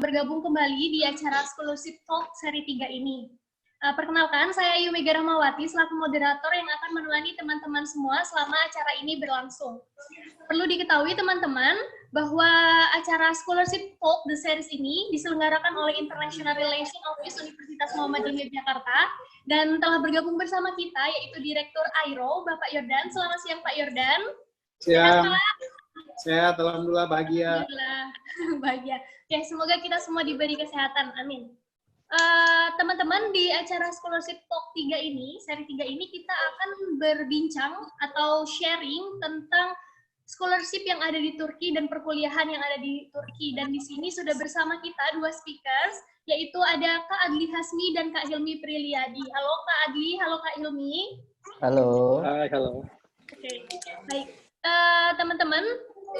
bergabung kembali di acara Scholarship Talk seri 3 ini. Perkenalkan, saya Ayu Mega Rahmawati selaku moderator yang akan menemani teman-teman semua selama acara ini berlangsung. Perlu diketahui teman-teman bahwa acara Scholarship Talk The Series ini diselenggarakan oleh International Relations Office Universitas Muhammadiyah Yogyakarta dan telah bergabung bersama kita yaitu Direktur AIRO, Bapak Yordan. Selamat siang Pak Yordan. Siang. Sehat, alhamdulillah, bahagia. Alhamdulillah, bahagia. Oke, semoga kita semua diberi kesehatan. Amin. Teman-teman, di acara Scholarship Talk 3 ini, seri 3 ini kita akan berbincang atau sharing tentang scholarship yang ada di Turki dan perkuliahan yang ada di Turki. Dan di sini sudah bersama kita dua speakers, yaitu ada Kak Adli Hasmi dan Kak Hilmi Priliadi. Halo Kak Adli, halo Kak Hilmi. Halo. Hai, halo. Oke, baik. Teman-teman,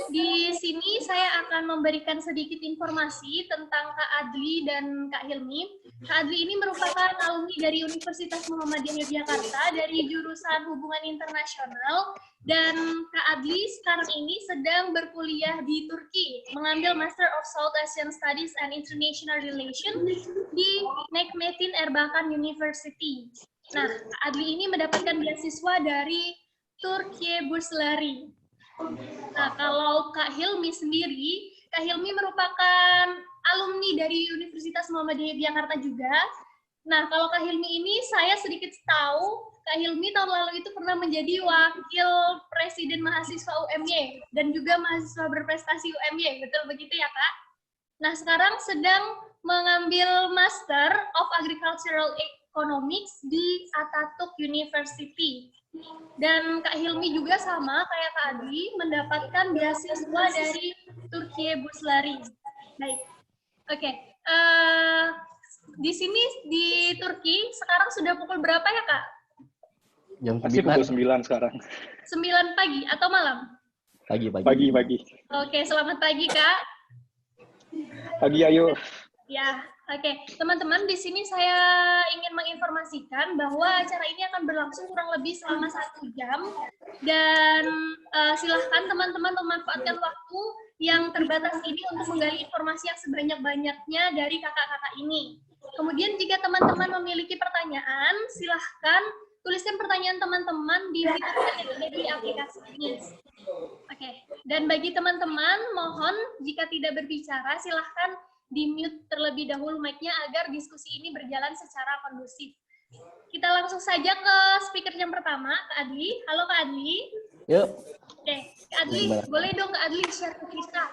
di sini saya akan memberikan sedikit informasi tentang Kak Adli dan Kak Hilmi. Kak Adli ini merupakan alumni dari Universitas Muhammadiyah Yogyakarta dari jurusan Hubungan Internasional, dan Kak Adli sekarang ini sedang berkuliah di Turki, mengambil Master of South Asian Studies and International Relations di Necmettin Erbakan University. Nah, Kak Adli ini mendapatkan beasiswa dari Türkiye Burslari. Nah, kalau Kak Hilmi sendiri, Kak Hilmi merupakan alumni dari Universitas Muhammadiyah Yogyakarta juga. Nah, kalau Kak Hilmi ini saya sedikit tahu, Kak Hilmi tahun lalu itu pernah menjadi wakil presiden mahasiswa UMY dan juga mahasiswa berprestasi UMY, betul begitu ya Kak? Nah, sekarang sedang mengambil Master of Agricultural Economics di Atatürk University. Dan Kak Hilmi juga sama kayak Kak Adli mendapatkan beasiswa dari Türkiye Burslari. Baik, oke. Di sini di Turki sekarang sudah pukul berapa ya Kak? Jam Masih pukul 9 sekarang. 9 pagi atau malam? Pagi. Pagi. Oke, selamat pagi Kak. Pagi, Ayu. Ya, oke. Teman-teman, di sini saya ingin menginformasikan bahwa acara ini akan berlangsung kurang lebih selama 1 jam. Dan silahkan teman-teman memanfaatkan waktu yang terbatas ini untuk menggali informasi yang sebanyak-banyaknya dari kakak-kakak ini. Kemudian jika teman-teman memiliki pertanyaan, silahkan tuliskan pertanyaan teman-teman di fitur yang ada di aplikasi ini. Oke. Dan bagi teman-teman, mohon jika tidak berbicara, silahkan di-mute terlebih dahulu mic-nya agar diskusi ini berjalan secara kondusif. Kita langsung saja ke speaker yang pertama, Kak Adli. Halo Kak Adli. Yuk. Oke, Kak Adli, boleh dong Kak Adli share ke kita.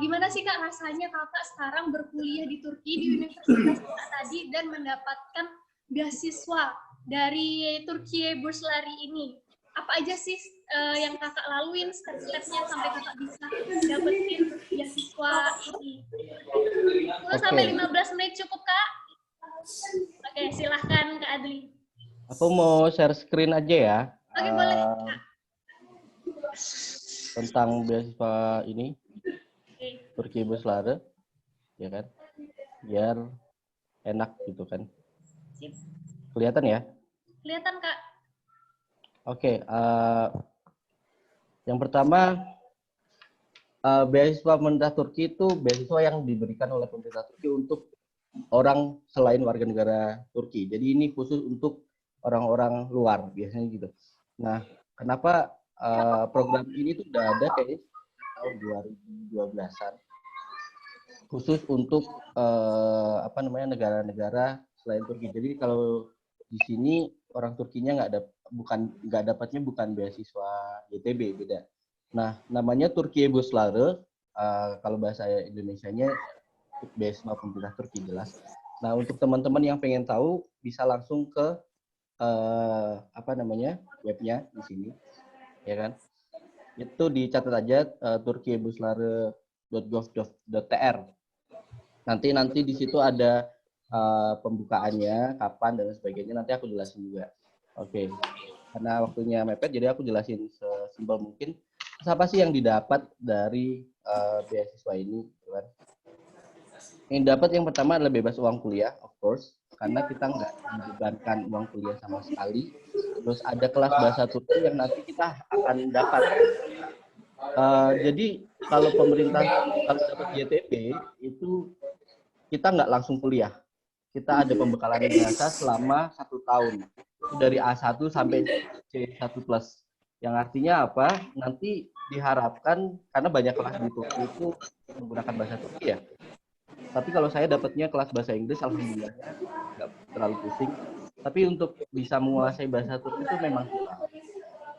Gimana sih Kak rasanya Kakak sekarang berkuliah di Turki di Universitas Kakak tadi dan mendapatkan beasiswa dari Türkiye Burslari ini? Apa aja sih yang Kakak laluin, step-stepnya sampai Kakak bisa dapetin beasiswa ini? 10 sampai 15 menit cukup Kak? Oke, silahkan Kak Adli. Aku mau share screen aja ya. Oke, boleh Kak. Tentang beasiswa ini, Oke. Türkiye Burslari, ya kan? Biar enak gitu kan. Sip. Kelihatan ya? Kelihatan Kak. Oke, yang pertama, beasiswa pemerintah Turki itu beasiswa yang diberikan oleh pemerintah Turki untuk orang selain warga negara Turki. Jadi ini khusus untuk orang-orang luar biasanya gitu. Nah, kenapa program ini tuh udah ada kayak tahun 2012-an khusus untuk negara-negara selain Turki. Jadi kalau di sini orang Turkinya nggak dapatnya bukan beasiswa YTB, beda. Nah, namanya Türkiye Burslari, kalau bahasa Indonesianya beasiswa pemerintah Turki jelas. Nah, untuk teman-teman yang pengen tahu bisa langsung ke webnya di sini, ya kan? Itu dicatat aja turkiyeburslari.gov.tr. Nanti di situ ada pembukaannya, kapan dan sebagainya. Nanti aku jelasin juga. Oke. Karena waktunya mepet, jadi aku jelasin sesimpel mungkin. Apa sih yang didapat dari beasiswa ini? Kan? Yang dapat yang pertama adalah bebas uang kuliah, of course, karena kita nggak dibebankan uang kuliah sama sekali. Terus ada kelas bahasa Turki yang nanti kita akan dapat Jadi kalau pemerintah kalau dapat YTP itu kita nggak langsung kuliah. Kita ada pembekalan ijazah selama 1 tahun. Itu dari A1 sampai C1+. Yang artinya apa? Nanti diharapkan, karena banyak kelas di Turki itu menggunakan bahasa Turki ya. Tapi kalau saya dapatnya kelas bahasa Inggris, alhamdulillahnya nggak terlalu pusing. Tapi untuk bisa menguasai bahasa Turki itu memang susah.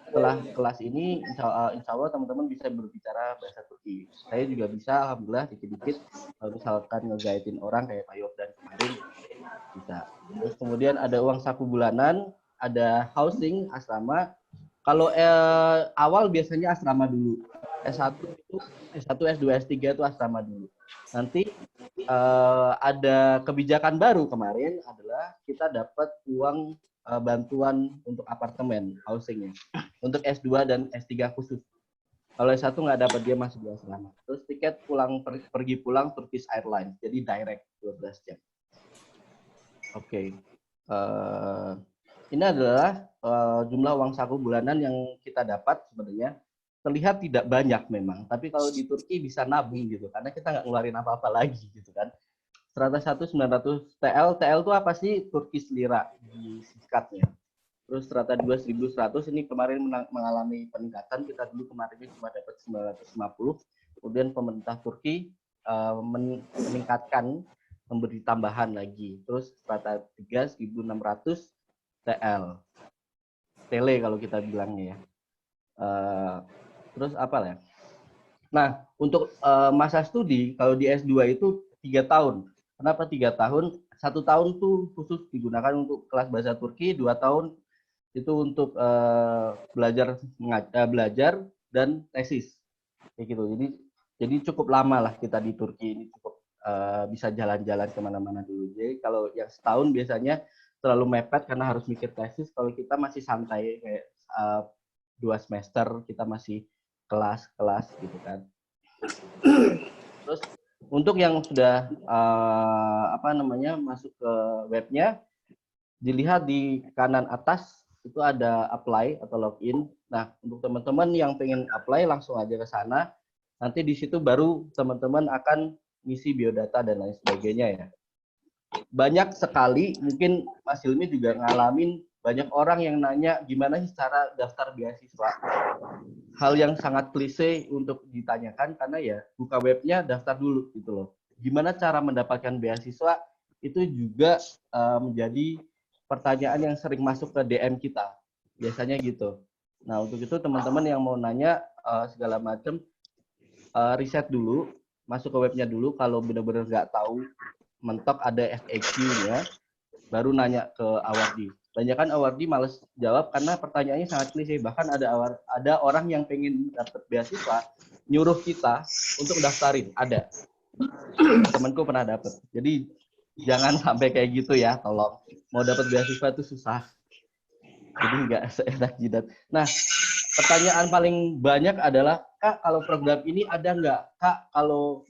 Setelah kelas ini, insya Allah teman-teman bisa berbicara bahasa Turki. Saya juga bisa, alhamdulillah, dikit-dikit. Kalau misalkan nge-guide-in orang kayak Pak Yofdan kemarin, bisa. Terus kemudian ada uang saku bulanan, ada housing, asrama. Kalau awal biasanya asrama dulu. S1 itu, S1, S2, S3 itu asrama dulu. Nanti ada kebijakan baru kemarin adalah kita dapat uang bantuan untuk apartemen, housingnya. Untuk S2 dan S3 khusus. Kalau S1 nggak dapat, dia masih di asrama. Terus tiket pergi pulang Turkish Airlines, jadi direct 12 jam. Oke. Ini adalah jumlah uang saku bulanan yang kita dapat sebenarnya. Terlihat tidak banyak memang, tapi kalau di Turki bisa nabung gitu, karena kita nggak ngeluarin apa-apa lagi gitu kan. Strata 1 900 TL, TL itu apa sih? Turkish lira di singkatnya. Terus strata 2 1100, ini kemarin mengalami peningkatan, kita dulu kemarin cuma dapat 950, kemudian pemerintah Turki meningkatkan, memberi tambahan lagi. Terus strata 3 1600 TL. Tele kalau kita bilangnya ya. Terus apa ya? Nah, untuk masa studi kalau di S2 itu 3 tahun. Kenapa 3 tahun? 1 tahun tuh khusus digunakan untuk kelas bahasa Turki, 2 tahun itu untuk belajar dan tesis. Kayak gitu. Jadi cukup lama lah kita di Turki ini, cukup bisa jalan-jalan kemana-mana dulu. Jadi kalau yang setahun biasanya terlalu mepet karena harus mikir tesis. Kalau kita masih santai kayak 2 semester kita masih kelas gitu kan. Terus untuk yang sudah masuk ke webnya, dilihat di kanan atas itu ada apply atau login. Nah, untuk teman-teman yang pengen apply langsung aja ke sana. Nanti di situ baru teman-teman akan ngisi biodata dan lain sebagainya ya. Banyak sekali, mungkin Mas Hilmi juga ngalamin banyak orang yang nanya gimana sih cara daftar beasiswa. Hal yang sangat klise untuk ditanyakan karena ya buka webnya daftar dulu gitu loh. Gimana cara mendapatkan beasiswa itu juga menjadi pertanyaan yang sering masuk ke DM kita. Biasanya gitu. Nah, untuk itu teman-teman yang mau nanya segala macam, riset dulu, masuk ke webnya dulu. Kalau benar-benar nggak tahu, mentok ada FAQ-nya, baru nanya ke awardi. Banyakan awardi males jawab karena pertanyaannya sangat klise. Bahkan ada orang yang pengen dapat beasiswa, nyuruh kita untuk daftarin. Ada. Temanku pernah dapat. Jadi jangan sampai kayak gitu ya, tolong. Mau dapat beasiswa itu susah. Jadi nggak seenak jidat. Nah, pertanyaan paling banyak adalah, Kak, kalau program ini ada nggak? Kak, kalau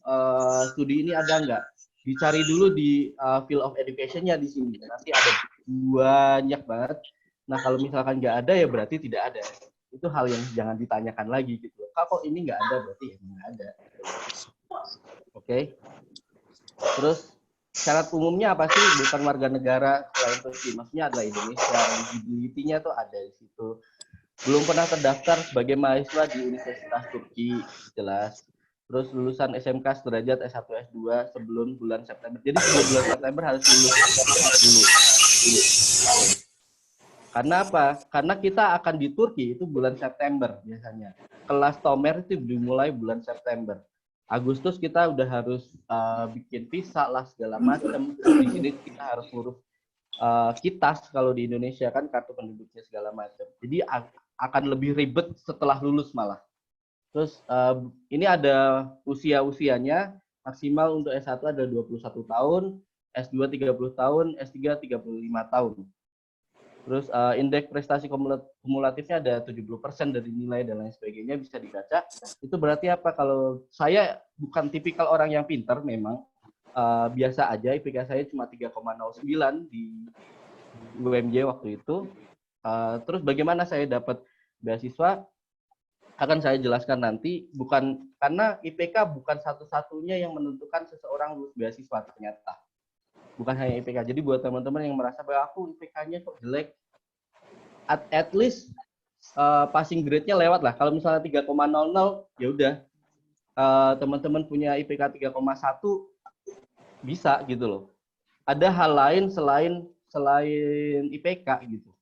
studi ini ada nggak? Dicari dulu di field of education-nya di sini. Nanti ada banyak banget. Nah, kalau misalkan nggak ada, ya berarti tidak ada. Itu hal yang jangan ditanyakan lagi gitu. Kak, kok ini nggak ada? Berarti ya nggak ada. Oke. Terus, syarat umumnya apa sih? Bukan warga negara selain Turki. Maksudnya adalah Indonesia. Eligibility-nya tuh ada di situ. Belum pernah terdaftar sebagai mahasiswa di Universitas Turki, jelas. Terus lulusan SMK sederajat S1, S2 sebelum bulan September. Jadi sebelum bulan September harus lulus dulu. Karena apa? Karena kita akan di Turki itu bulan September biasanya. Kelas Tomer itu dimulai bulan September. Agustus kita udah harus bikin visa lah segala macam. Di sini kita harus ngurus kitas kalau di Indonesia kan kartu penduduknya segala macam. Jadi akan lebih ribet setelah lulus malah. Terus ini ada usianya, maksimal untuk S1 ada 21 tahun, S2 30 tahun, S3 35 tahun. Terus indeks prestasi kumulatifnya ada 70% dari nilai dan lain sebagainya, bisa dibaca. Itu berarti apa? Kalau saya bukan tipikal orang yang pintar memang, biasa aja, IPK saya cuma 3,09 di UMJ waktu itu. Terus bagaimana saya dapat beasiswa? akan saya jelaskan nanti, bukan karena IPK bukan satu-satunya yang menentukan seseorang lulus beasiswa ternyata. Bukan hanya IPK. Jadi buat teman-teman yang merasa bahwa aku IPK-nya kok jelek, at least passing grade-nya lewat lah. Kalau misalnya 3,00 ya udah, teman-teman punya IPK 3,1 bisa gitu loh. Ada hal lain selain IPK gitu.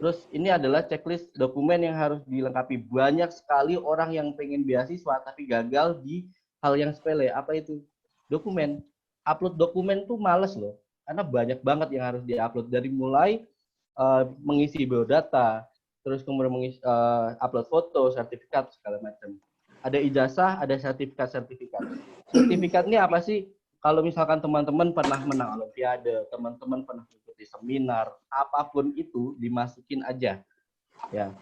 Terus ini adalah checklist dokumen yang harus dilengkapi. Banyak sekali orang yang pengen beasiswa tapi gagal di hal yang sepele. Apa itu? Dokumen. Upload dokumen tuh males loh. Karena banyak banget yang harus diupload. Dari mulai mengisi biodata, terus kemudian upload foto, sertifikat, segala macam. Ada ijazah, ada sertifikat. Sertifikat ini apa sih? Kalau misalkan teman-teman pernah menang olimpiade, teman-teman pernah mengikuti seminar, apapun itu dimasukin aja. Ya.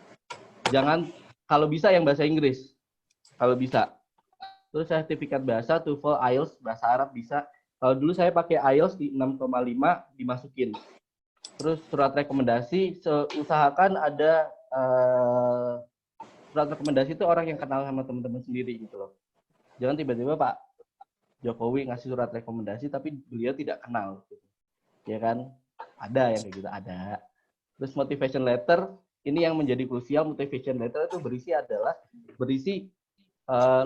Jangan, kalau bisa yang bahasa Inggris. Kalau bisa. Terus sertifikat bahasa, TOEFL, IELTS, bahasa Arab bisa. Kalau dulu saya pakai IELTS di 6,5 dimasukin. Terus surat rekomendasi, usahakan ada surat rekomendasi itu orang yang kenal sama teman-teman sendiri gitu loh. Jangan tiba-tiba Pak Jokowi ngasih surat rekomendasi tapi beliau tidak kenal gitu. Ya kan? Ada yang kayak gitu, ada. Terus motivation letter, ini yang menjadi krusial. Motivation letter itu berisi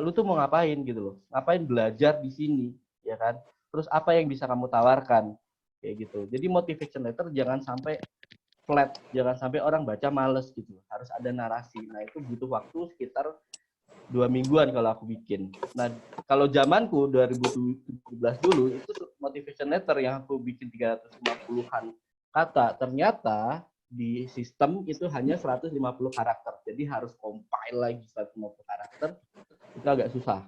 lu tuh mau ngapain gitu loh. Ngapain belajar di sini, ya kan? Terus apa yang bisa kamu tawarkan kayak gitu. Jadi motivation letter jangan sampai flat, jangan sampai orang baca males gitu. Harus ada narasi. Nah, itu butuh waktu sekitar 2 mingguan kalau aku bikin. Nah, kalau zamanku 2017 dulu itu motivation letter yang aku bikin 350-an kata, ternyata di sistem itu hanya 150 karakter. Jadi harus compile lagi 150 karakter. Itu agak susah.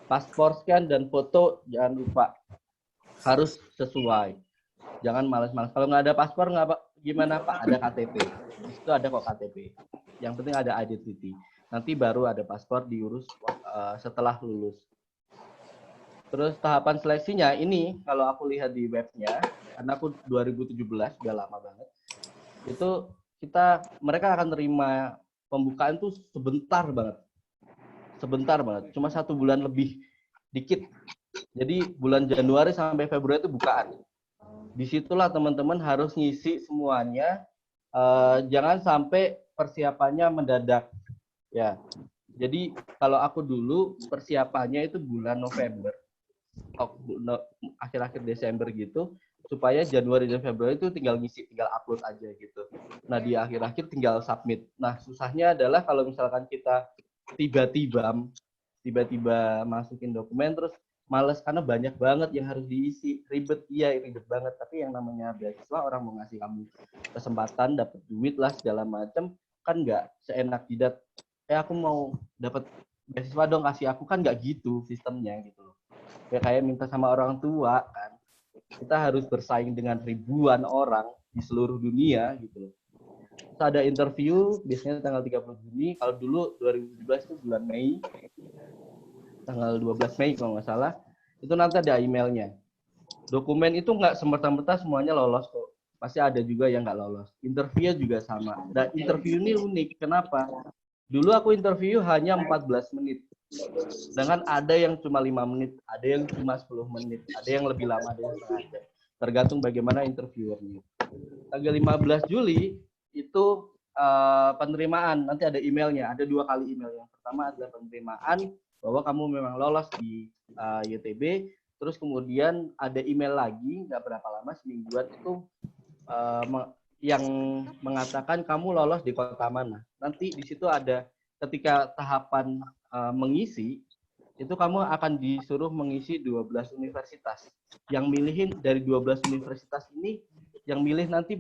Paspor scan dan foto jangan lupa harus sesuai. Jangan malas-malas. Kalau nggak ada paspor gimana Pak? Ada KTP. Di situ ada kok KTP. Yang penting ada identity. Nanti baru ada paspor diurus setelah lulus. Terus tahapan seleksinya ini kalau aku lihat di webnya, karena aku 2017 udah lama banget. Itu mereka akan terima pembukaan tuh sebentar banget. Cuma 1 bulan lebih dikit. Jadi bulan Januari sampai Februari itu bukaan. Disitulah teman-teman harus ngisi semuanya. Jangan sampai persiapannya mendadak. Ya, jadi kalau aku dulu persiapannya itu bulan November, akhir-akhir Desember gitu, supaya Januari dan Februari itu tinggal ngisi, tinggal upload aja gitu. Nah di akhir-akhir tinggal submit. Nah susahnya adalah kalau misalkan kita tiba-tiba masukin dokumen terus males karena banyak banget yang harus diisi, ribet banget. Tapi yang namanya beasiswa orang mau ngasih kamu kesempatan, dapat duit lah segala macam, kan nggak seenak jidat. Aku mau dapat beasiswa dong, kasih aku, kan nggak gitu sistemnya gitu loh. Ya kayak minta sama orang tua kan. Kita harus bersaing dengan ribuan orang di seluruh dunia gitu loh. Terus ada interview biasanya tanggal 30 Juni. Kalau dulu 2017 itu bulan Mei. Tanggal 12 Mei kalau nggak salah. Itu nanti ada emailnya. Dokumen itu nggak semerta-merta semuanya lolos kok. Pasti ada juga yang nggak lolos. Interview juga sama. Dan interview ini unik. Kenapa? Dulu aku interview hanya 14 menit. Sedangkan ada yang cuma 5 menit, ada yang cuma 10 menit, ada yang lebih lama, ada yang setengah jam. Tergantung bagaimana interviewernya. Tanggal 15 Juli itu penerimaan, nanti ada emailnya, ada 2 kali email. Yang pertama adalah penerimaan, bahwa kamu memang lolos di YTB, terus kemudian ada email lagi, nggak berapa lama, semingguan itu yang mengatakan kamu lolos di kota mana. Nanti di situ ada ketika tahapan mengisi, itu kamu akan disuruh mengisi 12 universitas. Yang milihin dari 12 universitas ini, yang milih nanti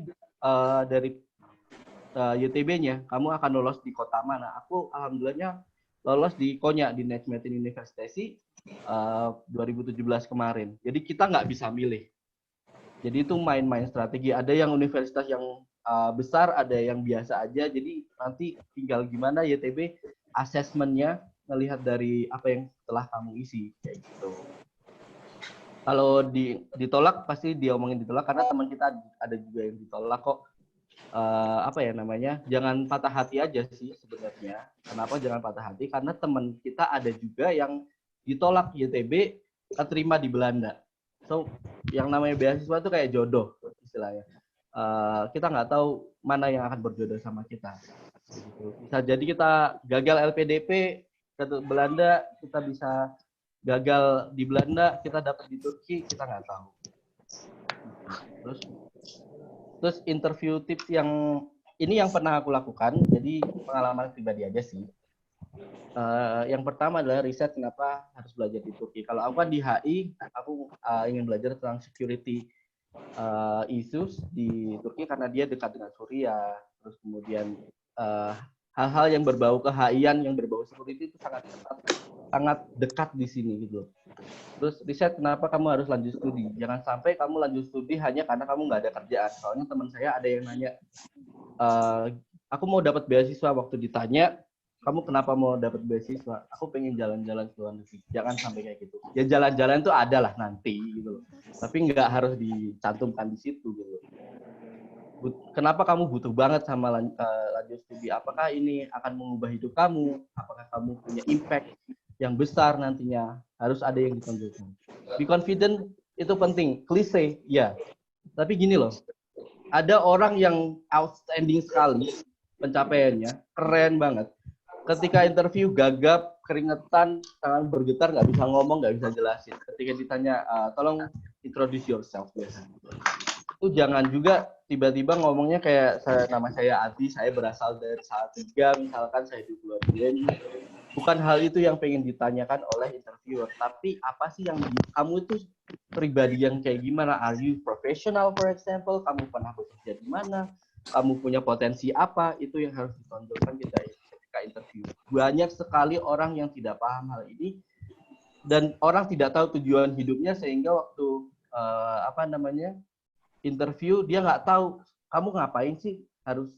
dari YTB-nya, kamu akan lolos di kota mana. Aku alhamdulillahnya lolos di Konya, di Najmuddin University 2017 kemarin. Jadi kita nggak bisa milih. Jadi itu main-main strategi. Ada yang universitas yang besar, ada yang biasa aja. Jadi nanti tinggal gimana YTB asesmennya melihat dari apa yang telah kamu isi kayak gitu. Kalau ditolak pasti diomongin ditolak karena teman kita ada juga yang ditolak kok. apa ya namanya, jangan patah hati aja sih sebenarnya. Kenapa jangan patah hati? Karena teman kita ada juga yang ditolak YTB, keterima di Belanda. So yang namanya beasiswa itu kayak jodoh istilahnya. Kita nggak tahu mana yang akan berjodoh sama kita. Bisa jadi kita gagal LPDP ke Belanda, kita bisa gagal di Belanda, kita dapat di Turki, kita nggak tahu. Terus interview tips yang ini yang pernah aku lakukan, jadi pengalaman pribadi aja sih. Yang pertama adalah riset kenapa harus belajar di Turki. Kalau aku kan di HI, aku ingin belajar tentang security issues di Turki karena dia dekat dengan Suriah. Terus kemudian hal-hal yang berbau keHI-an, yang berbau security itu sangat dekat di sini gitu. Terus riset kenapa kamu harus lanjut studi. Jangan sampai kamu lanjut studi hanya karena kamu nggak ada kerjaan. Soalnya teman saya ada yang nanya, aku mau dapat beasiswa, waktu ditanya, kamu kenapa mau dapat beasiswa? Aku pengen jalan-jalan ke luar negeri. Jangan sampai kayak gitu. Ya jalan-jalan itu ada lah nanti gitu loh. Tapi nggak harus dicantumkan di situ gitu loh. Kenapa kamu butuh banget sama lanjut studi? Apakah ini akan mengubah hidup kamu? Apakah kamu punya impact yang besar nantinya? Harus ada yang ditonjolkan. Be confident itu penting. Klise, ya. Tapi gini loh, ada orang yang outstanding sekali pencapaiannya, keren banget. Ketika interview gagap, keringetan, tangan bergetar, nggak bisa ngomong, nggak bisa jelasin. Ketika ditanya, tolong introduce yourself biasanya. Itu jangan juga tiba-tiba ngomongnya kayak nama saya Adi, saya berasal dari Salatiga, misalkan saya di Pulau Duen. Bukan hal itu yang pengen ditanyakan oleh interviewer, tapi apa sih yang kamu itu pribadi yang kayak gimana? Are you professional, for example? Kamu pernah bekerja di mana? Kamu punya potensi apa? Itu yang harus ditonjolkan ketika interview. Banyak sekali orang yang tidak paham hal ini dan orang tidak tahu tujuan hidupnya sehingga waktu interview dia nggak tahu kamu ngapain sih harus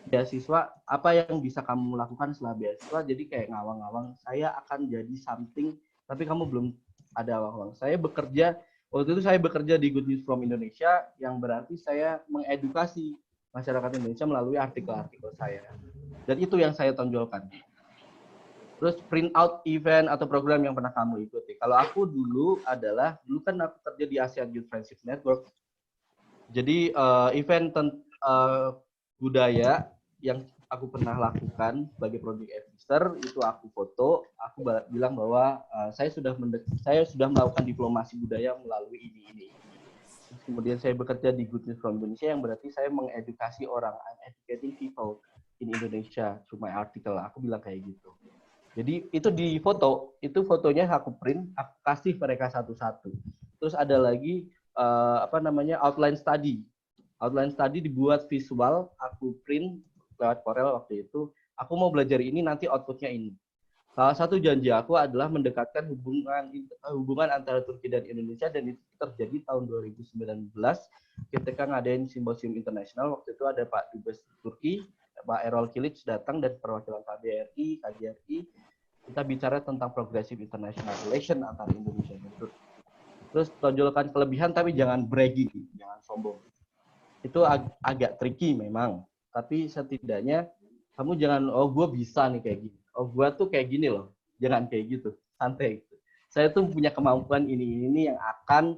beasiswa, apa yang bisa kamu lakukan setelah beasiswa. Jadi kayak ngawang-ngawang, saya akan jadi something, tapi kamu belum ada awang-awang. Waktu itu saya bekerja di Good News from Indonesia, yang berarti saya mengedukasi masyarakat Indonesia melalui artikel-artikel saya. Dan itu yang saya tonjolkan. Terus print out event atau program yang pernah kamu ikuti. Kalau aku dulu kan aku kerja di ASEAN Youth Friendship Network. Jadi event budaya yang aku pernah lakukan sebagai project officer itu aku foto, aku bilang bahwa saya sudah melakukan diplomasi budaya melalui ini. Kemudian saya bekerja di Good News from Indonesia yang berarti saya mengedukasi orang, I'm educating people in Indonesia through my article. Aku bilang kayak gitu. Jadi itu di foto, itu fotonya aku print, aku kasih mereka satu-satu. Terus ada lagi outline study. Outline study dibuat visual, aku print lewat Corel waktu itu. Aku mau belajar ini, nanti outputnya ini. Salah satu janji aku adalah mendekatkan hubungan antara Turki dan Indonesia, dan itu terjadi tahun 2019 ketika ngadain simposium internasional. Waktu itu ada Pak Dubes Turki, Pak Erol Kilic datang dan perwakilan KBRI, KJRI. Kita bicara tentang progressive international relation antara Indonesia dan Turki. Terus tonjolkan kelebihan tapi jangan bragging, jangan sombong. Itu agak tricky memang. Tapi setidaknya kamu jangan, oh gue bisa nih kayak gini. Oh gue tuh kayak gini loh. Jangan kayak gitu. Santai. Saya tuh punya kemampuan ini yang akan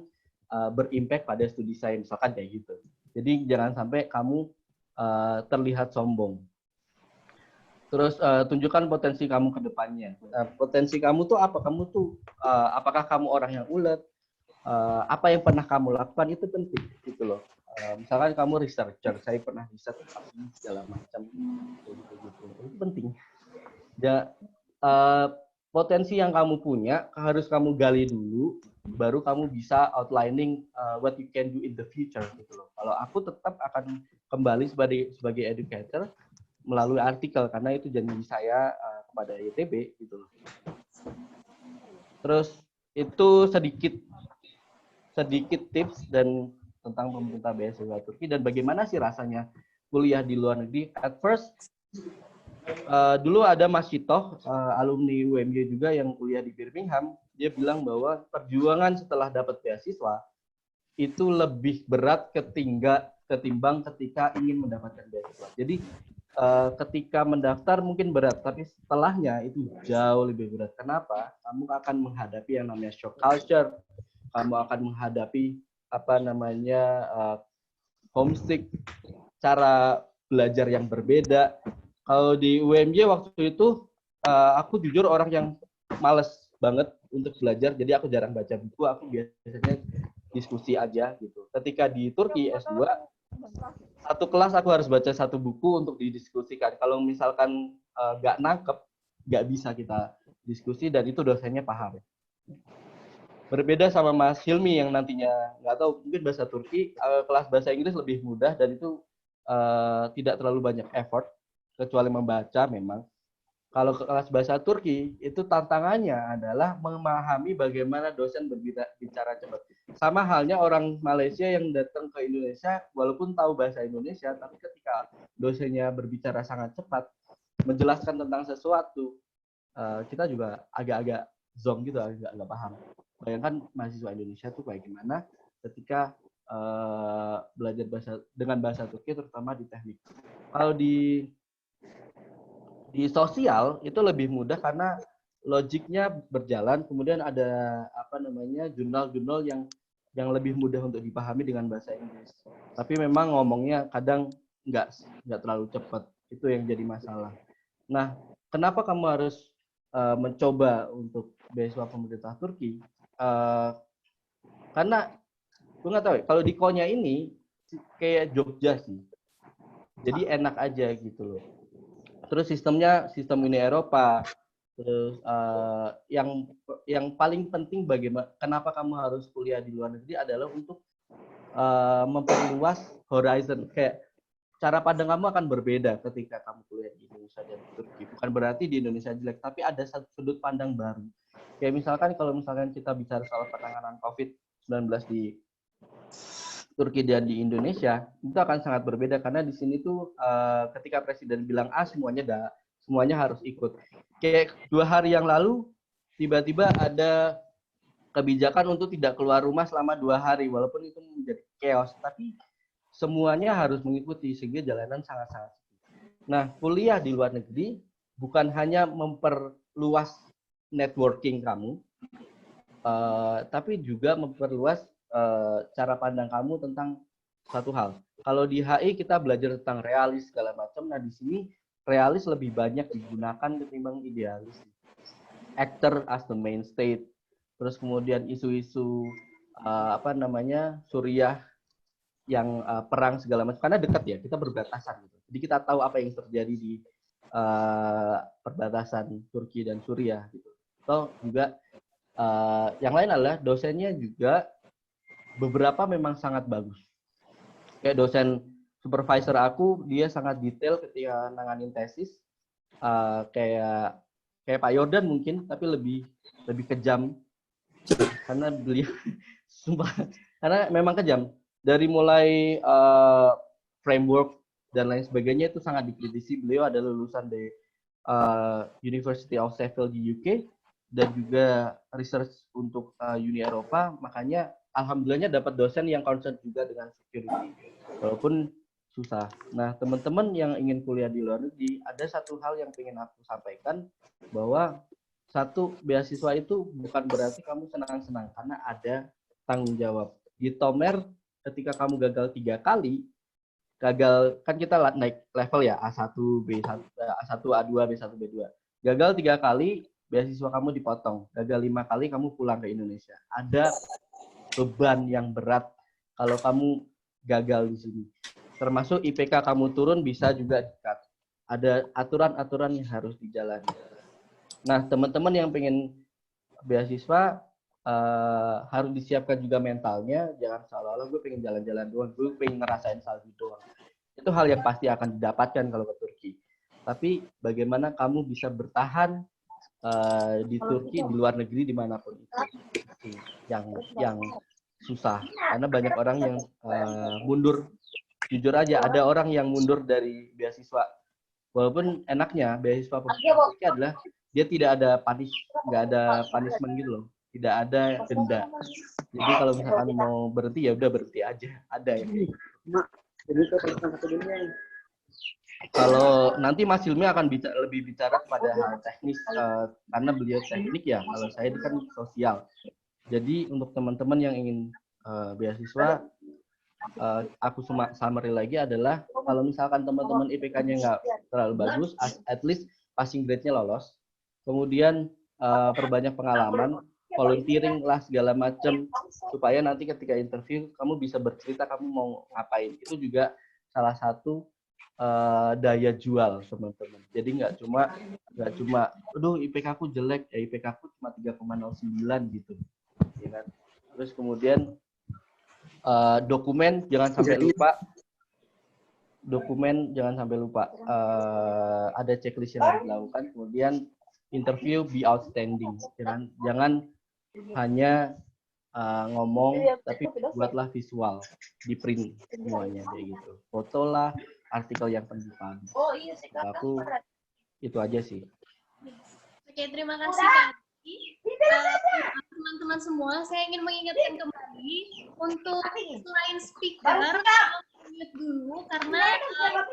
berimpact pada studi saya. Misalkan kayak gitu. Jadi jangan sampai kamu terlihat sombong. Terus tunjukkan potensi kamu ke depannya. Potensi kamu tuh apa? Kamu tuh apakah kamu orang yang ulet? Apa yang pernah kamu lakukan itu penting gitu loh. Misalkan kamu researcher, saya pernah riset segala macam gitu. Itu penting. Ya, potensi yang kamu punya harus kamu gali dulu, baru kamu bisa outlining what you can do in the future gitu loh. Kalau aku tetap akan kembali sebagai educator melalui artikel karena itu janji saya kepada YTB gitu loh. Terus itu sedikit tips dan tentang pemerintah beasiswa Turki dan bagaimana sih rasanya kuliah di luar negeri. At first dulu ada Mas Citoh, alumni UMY juga yang kuliah di Birmingham, dia bilang bahwa perjuangan setelah dapat beasiswa itu lebih berat ketimbang ketika ingin mendapatkan beasiswa. Jadi ketika mendaftar mungkin berat, tapi setelahnya itu jauh lebih berat. Kenapa? Kamu akan menghadapi yang namanya shock culture, kamu akan menghadapi homesick, cara belajar yang berbeda. Kalau di UMY waktu itu aku jujur orang yang males banget untuk belajar, jadi aku jarang baca buku, aku biasanya diskusi aja gitu. Ketika di Turki S2, satu kelas aku harus baca satu buku untuk didiskusikan. Kalau misalkan nggak nangkep, nggak bisa kita diskusi, dan itu dosennya paham. Berbeda sama Mas Hilmi yang nantinya nggak tahu, mungkin bahasa Turki, kelas bahasa Inggris lebih mudah dan itu tidak terlalu banyak effort, kecuali membaca memang. Kalau kelas bahasa Turki, itu tantangannya adalah memahami bagaimana dosen berbicara cepat. Sama halnya orang Malaysia yang datang ke Indonesia, walaupun tahu bahasa Indonesia, tapi ketika dosennya berbicara sangat cepat, menjelaskan tentang sesuatu, kita juga agak-agak zonk gitu, agak paham. Bayangkan mahasiswa Indonesia tuh kayak gimana ketika belajar dengan bahasa Turki, terutama di teknik. Kalau di sosial itu lebih mudah karena logiknya berjalan, kemudian ada jurnal-jurnal yang lebih mudah untuk dipahami dengan bahasa Inggris. Tapi memang ngomongnya kadang nggak terlalu cepat, itu yang jadi masalah. Nah, kenapa kamu harus mencoba untuk beasiswa pemerintah Turki? Karena gue nggak tahu ya, kalau di Konya ini kayak Jogja sih, jadi enak aja gitu loh. Terus sistemnya sistem Uni Eropa. Terus yang paling penting kenapa kamu harus kuliah di luar negeri adalah untuk memperluas horizon. Kayak cara pandang kamu akan berbeda ketika kamu kuliah di Indonesia dan Turki. Bukan berarti di Indonesia jelek, tapi ada satu sudut pandang baru. Kayak misalkan kalau kita bicara soal penanganan COVID-19 di Turki dan di Indonesia, itu akan sangat berbeda karena di sini tuh ketika presiden bilang A, semuanya harus ikut. Kayak 2 hari yang lalu tiba-tiba ada kebijakan untuk tidak keluar rumah selama 2 hari, walaupun itu menjadi chaos, tapi semuanya harus mengikuti sehingga jalanan sangat-sangat. Nah, kuliah di luar negeri bukan hanya memperluas networking kamu, tapi juga memperluas cara pandang kamu tentang satu hal. Kalau di HI kita belajar tentang realis segala macam, nah di sini realis lebih banyak digunakan ketimbang idealis. Actor as the main state, terus kemudian isu-isu Suriah yang perang segala macam, karena dekat ya, kita berbatasan gitu. Jadi kita tahu apa yang terjadi di perbatasan Turki dan Suriah gitu. Atau juga yang lain adalah dosennya juga beberapa memang sangat bagus. Kayak dosen supervisor aku, dia sangat detail ketika nanganin tesis. Kayak Pak Yordan mungkin, tapi lebih kejam. Karena beliau, sumpah, karena memang kejam. Dari mulai framework dan lain sebagainya itu sangat dikritisi. Beliau adalah lulusan dari University of Sheffield di UK dan juga research untuk Uni Eropa, makanya alhamdulillahnya dapat dosen yang concern juga dengan security, walaupun susah. Nah, teman-teman yang ingin kuliah di luar negeri, ada satu hal yang ingin aku sampaikan, bahwa satu, beasiswa itu bukan berarti kamu senang-senang, karena ada tanggung jawab. Di Tomer, ketika kamu gagal 3 kali, kan kita naik level ya, A1, B1, A1, A2, B1, B2. Gagal 3 kali, beasiswa kamu dipotong. Gagal 5 kali, kamu pulang ke Indonesia. Ada beban yang berat kalau kamu gagal di sini. Termasuk IPK kamu turun bisa juga di-cut. Ada aturan-aturan yang harus dijalani. Nah, teman-teman yang pengen beasiswa harus disiapkan juga mentalnya. Jangan seolah-olah gue pengen jalan-jalan doang, gue pengen ngerasain salju doang. Itu hal yang pasti akan didapatkan kalau ke Turki. Tapi bagaimana kamu bisa bertahan di Turki, di luar negeri, dimanapun itu yang susah, karena banyak orang yang mundur. Jujur aja, ada orang yang mundur dari beasiswa, walaupun enaknya beasiswa Turki adalah dia tidak ada nggak ada punishment gitu loh, tidak ada denda. Jadi kalau misalkan mau berhenti ya udah berhenti aja, ada ya. Jadi itu tentang satu dunia. Kalau nanti Mas Hilmi akan lebih bicara pada hal teknis, karena beliau teknik ya, kalau saya kan sosial. Jadi untuk teman-teman yang ingin beasiswa, aku summary lagi adalah kalau misalkan teman-teman IPK-nya nggak terlalu bagus, at least passing grade-nya lolos. Kemudian perbanyak pengalaman, volunteering lah segala macam, supaya nanti ketika interview kamu bisa bercerita kamu mau ngapain. Itu juga salah satu daya jual teman-teman. Jadi nggak cuma, aduh IPK aku jelek, ya IPK aku cuma 3,09 gitu. Ya kan? Terus kemudian dokumen jangan sampai lupa. Ada checklist yang harus dilakukan. Kemudian interview be outstanding. Jangan hanya ngomong, tapi buatlah visual, di print semuanya kayak gitu. Foto lah, artikel yang terbuka. Aku itu aja sih. Oke, terima kasih Kak. Teman-teman semua, saya ingin mengingatkan kembali untuk selain speaker, mute dulu karena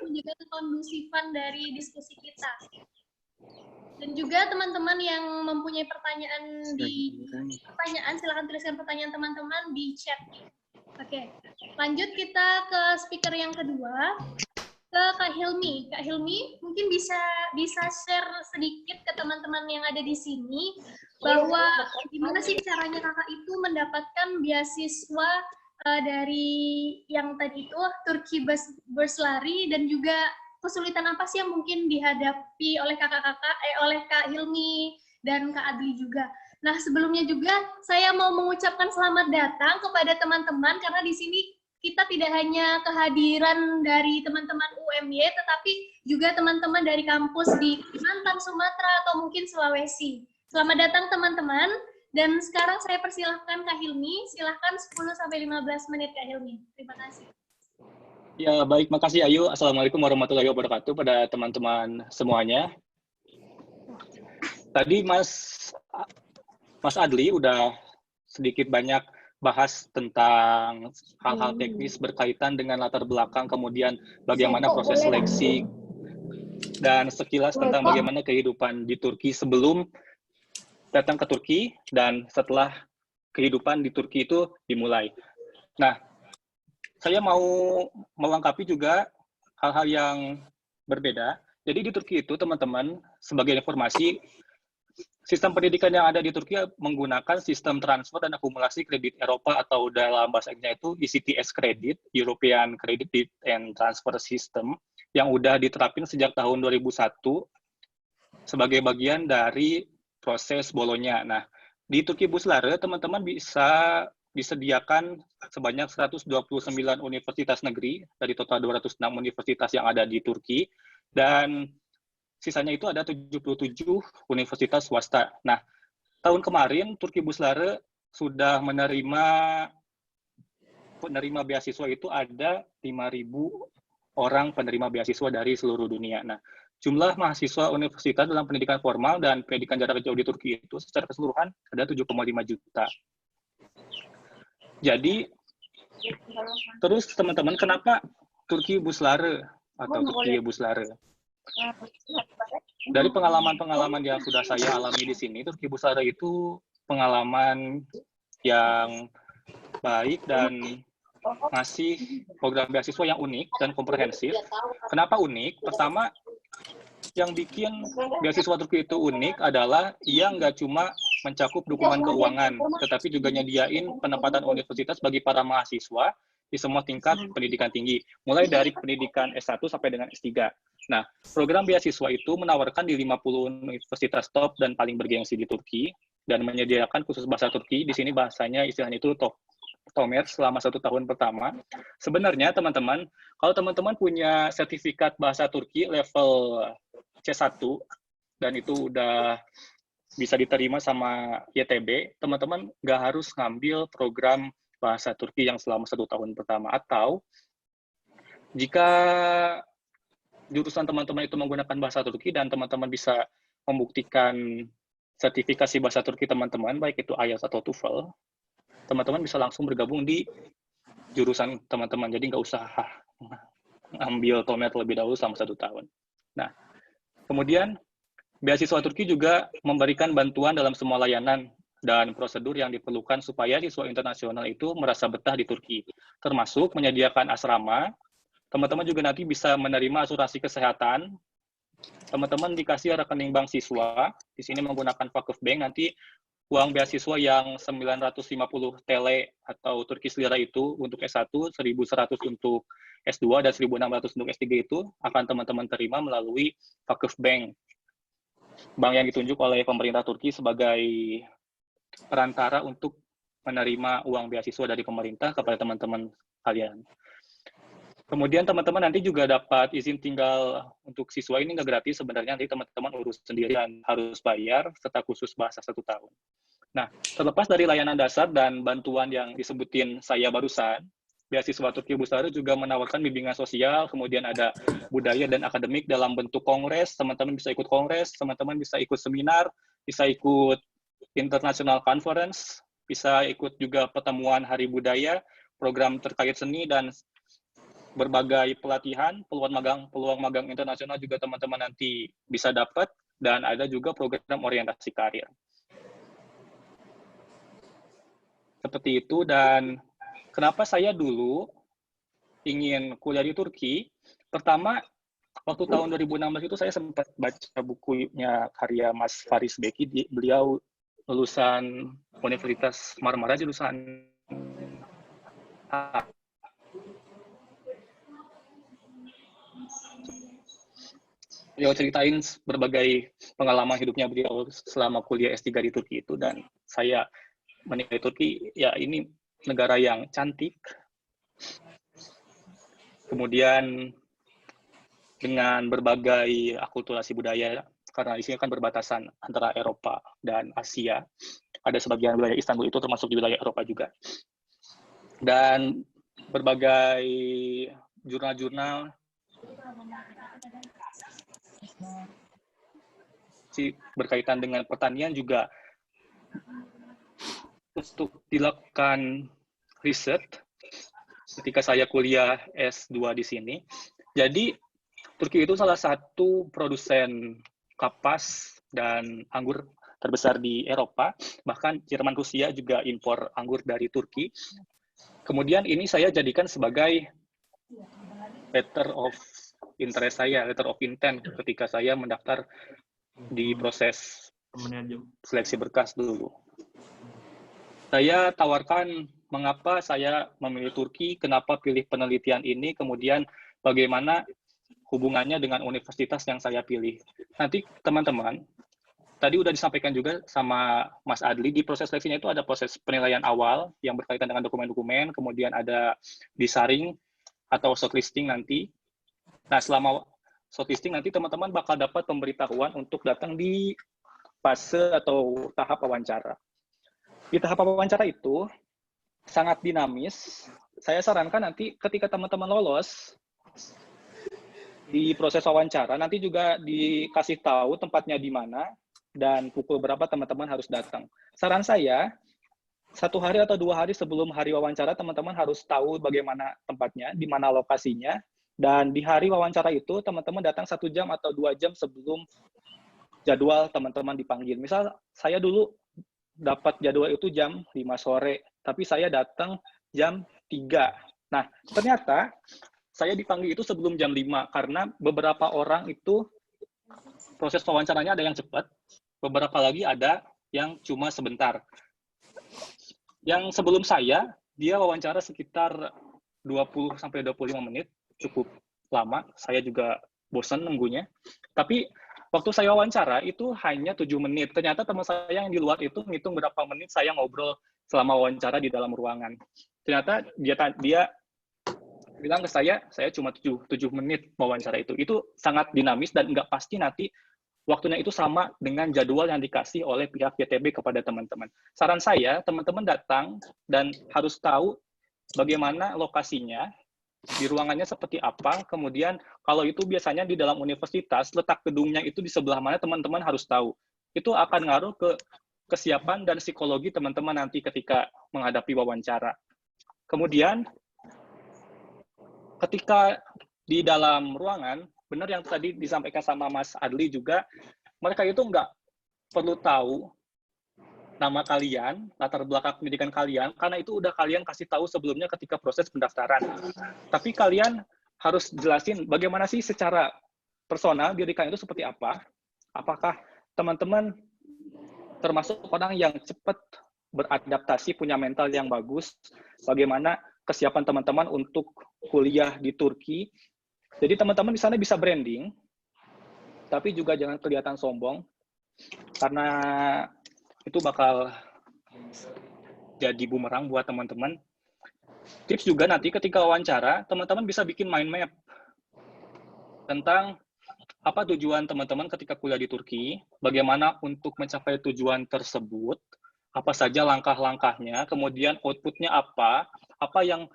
menjaga kekondusifan dari diskusi kita. Dan juga teman-teman yang mempunyai pertanyaan silakan tuliskan pertanyaan teman-teman di chat. Oke, lanjut kita ke speaker yang kedua, ke Kak Hilmi. Kak Hilmi mungkin bisa share sedikit ke teman-teman yang ada di sini bahwa gimana sih caranya kakak itu mendapatkan beasiswa dari yang tadi itu Turki Burslari, dan juga kesulitan apa sih yang mungkin dihadapi oleh oleh Kak Hilmi dan Kak Adli juga. Nah, sebelumnya juga saya mau mengucapkan selamat datang kepada teman-teman, karena di sini kita tidak hanya kehadiran dari teman-teman UMY, tetapi juga teman-teman dari kampus di Kalimantan, Sumatera, atau mungkin Sulawesi. Selamat datang teman-teman, dan sekarang saya persilahkan Kak Hilmi, silahkan 10-15 menit Kak Hilmi. Terima kasih. Ya, baik. Makasih, Ayu. Assalamualaikum warahmatullahi wabarakatuh pada teman-teman semuanya. Tadi Mas Adli udah sedikit banyak bahas tentang hal-hal teknis berkaitan dengan latar belakang, kemudian bagaimana proses seleksi, dan sekilas tentang bagaimana kehidupan di Turki sebelum datang ke Turki dan setelah kehidupan di Turki itu dimulai. Nah, saya mau melengkapi juga hal-hal yang berbeda. Jadi di Turki itu, teman-teman, sebagai informasi, sistem pendidikan yang ada di Turki menggunakan sistem transfer dan akumulasi kredit Eropa, atau dalam bahasa Inggrisnya itu ECTS Credit, European Credit and Transfer System, yang udah diterapin sejak tahun 2001 sebagai bagian dari proses Bologna. Nah, di Turki Burslari, teman-teman bisa disediakan sebanyak 129 universitas negeri dari total 206 universitas yang ada di Turki, dan sisanya itu ada 77 universitas swasta. Nah, tahun kemarin Turki Burslari sudah menerima beasiswa itu ada 5.000 orang penerima beasiswa dari seluruh dunia. Nah, jumlah mahasiswa universitas dalam pendidikan formal dan pendidikan jarak jauh di Turki itu secara keseluruhan ada 7,5 juta. Jadi, terus teman-teman, kenapa Turki Burslari atau Turki Burslari? Dari pengalaman-pengalaman yang sudah saya alami di sini, Turki Burslari itu pengalaman yang baik dan ngasih program beasiswa yang unik dan komprehensif. Kenapa unik? Pertama, yang bikin beasiswa Turki itu unik adalah ia nggak cuma mencakup dukungan keuangan, tetapi juga nyediain penempatan universitas bagi para mahasiswa di semua tingkat pendidikan tinggi, mulai dari pendidikan S1 sampai dengan S3. Nah, program beasiswa itu menawarkan di 50 universitas top dan paling bergengsi di Turki, dan menyediakan khusus bahasa Turki. Di sini bahasanya istilahnya itu TOMER selama 1 tahun pertama. Sebenarnya teman-teman, kalau teman-teman punya sertifikat bahasa Turki level C1 dan itu udah bisa diterima sama YTB, teman-teman nggak harus ngambil program bahasa Turki yang selama 1 tahun pertama. Atau jika jurusan teman-teman itu menggunakan bahasa Turki dan teman-teman bisa membuktikan sertifikasi bahasa Turki teman-teman, baik itu IELTS atau TOEFL, teman-teman bisa langsung bergabung di jurusan teman-teman. Jadi nggak usah ambil TOEFL terlebih dahulu selama 1 tahun. Nah, kemudian beasiswa Turki juga memberikan bantuan dalam semua layanan dan prosedur yang diperlukan supaya siswa internasional itu merasa betah di Turki, termasuk menyediakan asrama. Teman-teman juga nanti bisa menerima asuransi kesehatan. Teman-teman dikasih rekening bank siswa, di sini menggunakan Vakıfbank, nanti uang beasiswa yang 950 TL atau Turkish lira itu untuk S1, 1.100 untuk S2, dan 1.600 untuk S3 itu akan teman-teman terima melalui Vakıfbank, bank yang ditunjuk oleh pemerintah Turki sebagai perantara untuk menerima uang beasiswa dari pemerintah kepada teman-teman kalian. Kemudian teman-teman nanti juga dapat izin tinggal untuk siswa ini nggak gratis sebenarnya, nanti teman-teman urus sendiri dan harus bayar serta khusus bahasa 1 tahun. Nah, terlepas dari layanan dasar dan bantuan yang disebutin saya barusan, beasiswa Turki Busari juga menawarkan bimbingan sosial, kemudian ada budaya dan akademik dalam bentuk kongres, teman-teman bisa ikut kongres, teman-teman bisa ikut seminar, bisa ikut international conference, bisa ikut juga pertemuan hari budaya, program terkait seni, dan berbagai pelatihan, peluang magang internasional juga teman-teman nanti bisa dapat, dan ada juga program orientasi karir. Seperti itu. Dan kenapa saya dulu ingin kuliah di Turki? Pertama, waktu tahun 2016 itu saya sempat baca bukunya karya Mas Faris Beki. Beliau lulusan Universitas Marmara, jurusan beliau ceritain berbagai pengalaman hidupnya beliau selama kuliah S3 di Turki itu, dan saya menilai Turki, ya ini negara yang cantik, kemudian dengan berbagai akulturasi budaya, karena di sini kan berbatasan antara Eropa dan Asia, ada sebagian wilayah Istanbul itu termasuk di wilayah Eropa juga, dan berbagai jurnal-jurnal berkaitan dengan pertanian juga untuk dilakukan riset ketika saya kuliah S2 di sini. Jadi Turki itu salah satu produsen kapas dan anggur terbesar di Eropa, bahkan Jerman, Rusia juga impor anggur dari Turki. Kemudian ini saya jadikan sebagai letter of interest saya, letter of intent ketika saya mendaftar di proses seleksi berkas dulu. Saya tawarkan mengapa saya memilih Turki, kenapa pilih penelitian ini, kemudian bagaimana hubungannya dengan universitas yang saya pilih. Nanti teman-teman, tadi udah disampaikan juga sama Mas Adli, di proses seleksinya itu ada proses penilaian awal yang berkaitan dengan dokumen-dokumen, kemudian ada disaring atau shortlisting nanti. Nah, selama shortlisting nanti teman-teman bakal dapat pemberitahuan untuk datang di fase atau tahap wawancara. Di tahap wawancara itu sangat dinamis. Saya sarankan nanti ketika teman-teman lolos di proses wawancara, nanti juga dikasih tahu tempatnya di mana dan pukul berapa teman-teman harus datang. Saran saya, 1 hari atau 2 hari sebelum hari wawancara, teman-teman harus tahu bagaimana tempatnya, di mana lokasinya, dan di hari wawancara itu teman-teman datang 1 jam atau 2 jam sebelum jadwal teman-teman dipanggil. Misal saya dulu dapat jadwal itu jam 5 sore, tapi saya datang jam 3. Nah, ternyata saya dipanggil itu sebelum jam 5, karena beberapa orang itu proses wawancaranya ada yang cepat, beberapa lagi ada yang cuma sebentar. Yang sebelum saya, dia wawancara sekitar 20-25 menit, cukup lama, saya juga bosan nunggunya. Tapi waktu saya wawancara itu hanya 7 menit. Ternyata teman saya yang di luar itu ngitung berapa menit saya ngobrol selama wawancara di dalam ruangan. Ternyata dia bilang ke saya cuma 7 menit wawancara itu. Itu sangat dinamis dan nggak pasti nanti waktunya itu sama dengan jadwal yang dikasih oleh pihak YTB kepada teman-teman. Saran saya, teman-teman datang dan harus tahu bagaimana lokasinya, di ruangannya seperti apa, kemudian kalau itu biasanya di dalam universitas, letak gedungnya itu di sebelah mana, teman-teman harus tahu. Itu akan ngaruh ke kesiapan dan psikologi teman-teman nanti ketika menghadapi wawancara. Kemudian, ketika di dalam ruangan, benar yang tadi disampaikan sama Mas Adli juga, mereka itu nggak perlu tahu nama kalian, latar belakang pendidikan kalian, karena itu udah kalian kasih tahu sebelumnya ketika proses pendaftaran. Tapi kalian harus jelasin bagaimana sih secara personal diri kalian itu seperti apa. Apakah teman-teman termasuk orang yang cepat beradaptasi, punya mental yang bagus, bagaimana kesiapan teman-teman untuk kuliah di Turki. Jadi teman-teman di sana bisa branding, tapi juga jangan kelihatan sombong, karena itu bakal jadi bumerang buat teman-teman. Tips juga nanti ketika wawancara, teman-teman bisa bikin mind map tentang apa tujuan teman-teman ketika kuliah di Turki, bagaimana untuk mencapai tujuan tersebut, apa saja langkah-langkahnya, kemudian output-nya apa yang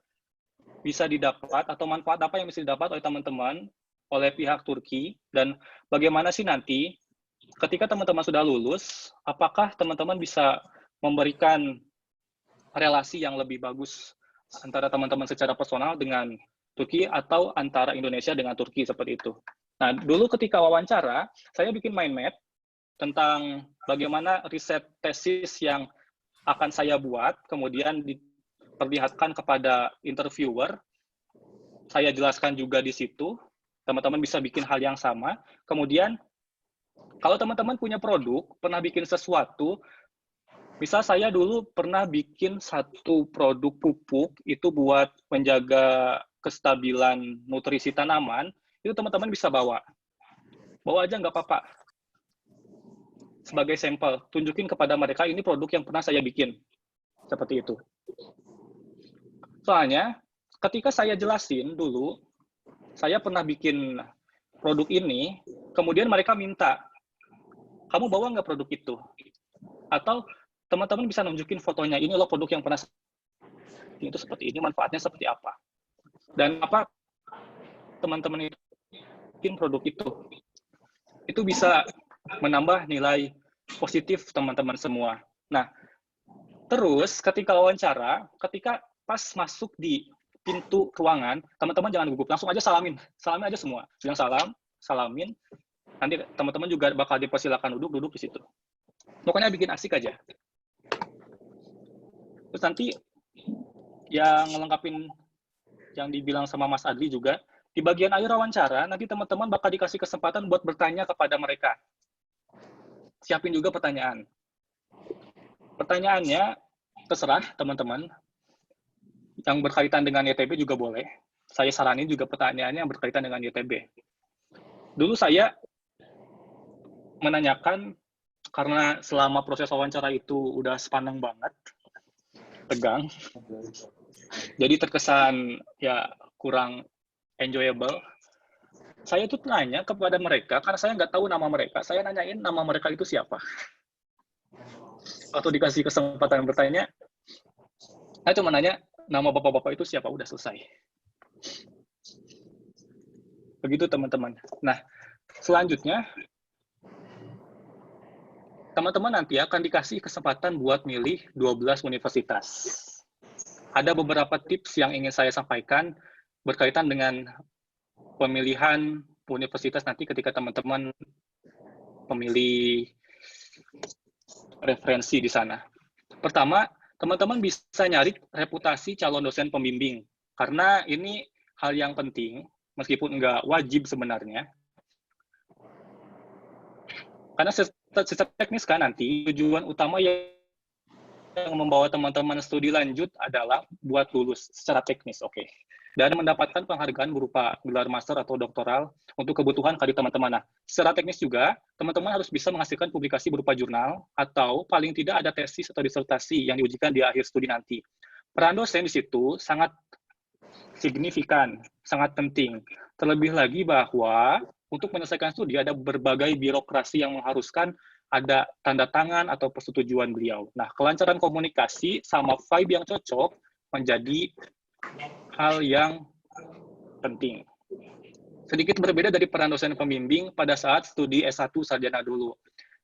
bisa didapat atau manfaat apa yang bisa didapat oleh teman-teman, oleh pihak Turki, dan bagaimana sih nanti ketika teman-teman sudah lulus, apakah teman-teman bisa memberikan relasi yang lebih bagus antara teman-teman secara personal dengan Turki atau antara Indonesia dengan Turki, seperti itu. Nah, dulu ketika wawancara, saya bikin mind map tentang bagaimana riset tesis yang akan saya buat, kemudian diperlihatkan kepada interviewer. Saya jelaskan juga di situ, teman-teman bisa bikin hal yang sama. Kemudian, kalau teman-teman punya produk, pernah bikin sesuatu, misal saya dulu pernah bikin satu produk pupuk, itu buat menjaga kestabilan nutrisi tanaman, itu teman-teman bisa bawa. Bawa aja nggak apa-apa. Sebagai sampel, tunjukin kepada mereka ini produk yang pernah saya bikin. Seperti itu. Soalnya, ketika saya jelasin dulu, saya pernah bikin produk ini, kemudian mereka minta, kamu bawa nggak produk itu? Atau teman-teman bisa nunjukin fotonya, ini loh produk yang pernah itu seperti ini, manfaatnya seperti apa. Dan apa teman-teman itu bikin produk itu bisa menambah nilai positif teman-teman semua. Nah, terus ketika wawancara, ketika pas masuk di pintu ruangan, teman-teman jangan gugup, langsung aja salamin aja semua. Bilang salam, salamin, nanti teman-teman juga bakal dipersilakan duduk di situ. Pokoknya bikin asik aja. Terus nanti yang ngelengkapin yang dibilang sama Mas Adli juga, di bagian akhir wawancara, nanti teman-teman bakal dikasih kesempatan buat bertanya kepada mereka. Siapin juga pertanyaan. Pertanyaannya, terserah teman-teman. Yang berkaitan dengan YTB juga boleh. Saya saranin juga pertanyaannya yang berkaitan dengan YTB. Dulu saya menanyakan, karena selama proses wawancara itu udah sepanjang banget, tegang. Jadi terkesan ya kurang enjoyable. Saya tuh nanya kepada mereka, karena saya nggak tahu nama mereka, saya nanyain nama mereka itu siapa. Waktu dikasih kesempatan bertanya, saya cuma nanya, nama bapak-bapak itu siapa, udah selesai. Begitu teman-teman. Nah, selanjutnya, teman-teman nanti akan dikasih kesempatan buat milih 12 universitas. Ada beberapa tips yang ingin saya sampaikan berkaitan dengan pemilihan universitas nanti ketika teman-teman memilih referensi di sana. Pertama, teman-teman bisa nyari reputasi calon dosen pembimbing, karena ini hal yang penting, meskipun nggak wajib sebenarnya. Karena secara teknis kan nanti, tujuan utama yang membawa teman-teman studi lanjut adalah buat lulus secara teknis, oke. Dan mendapatkan penghargaan berupa gelar master atau doktoral untuk kebutuhan karir teman-teman. Nah, secara teknis juga, teman-teman harus bisa menghasilkan publikasi berupa jurnal, atau paling tidak ada tesis atau disertasi yang diujikan di akhir studi nanti. Peran dosen di situ sangat signifikan, sangat penting. Terlebih lagi bahwa untuk menyelesaikan studi ada berbagai birokrasi yang mengharuskan ada tanda tangan atau persetujuan beliau. Nah, kelancaran komunikasi sama vibe yang cocok menjadi hal yang penting. Sedikit berbeda dari peran dosen pembimbing pada saat studi S1 sarjana dulu,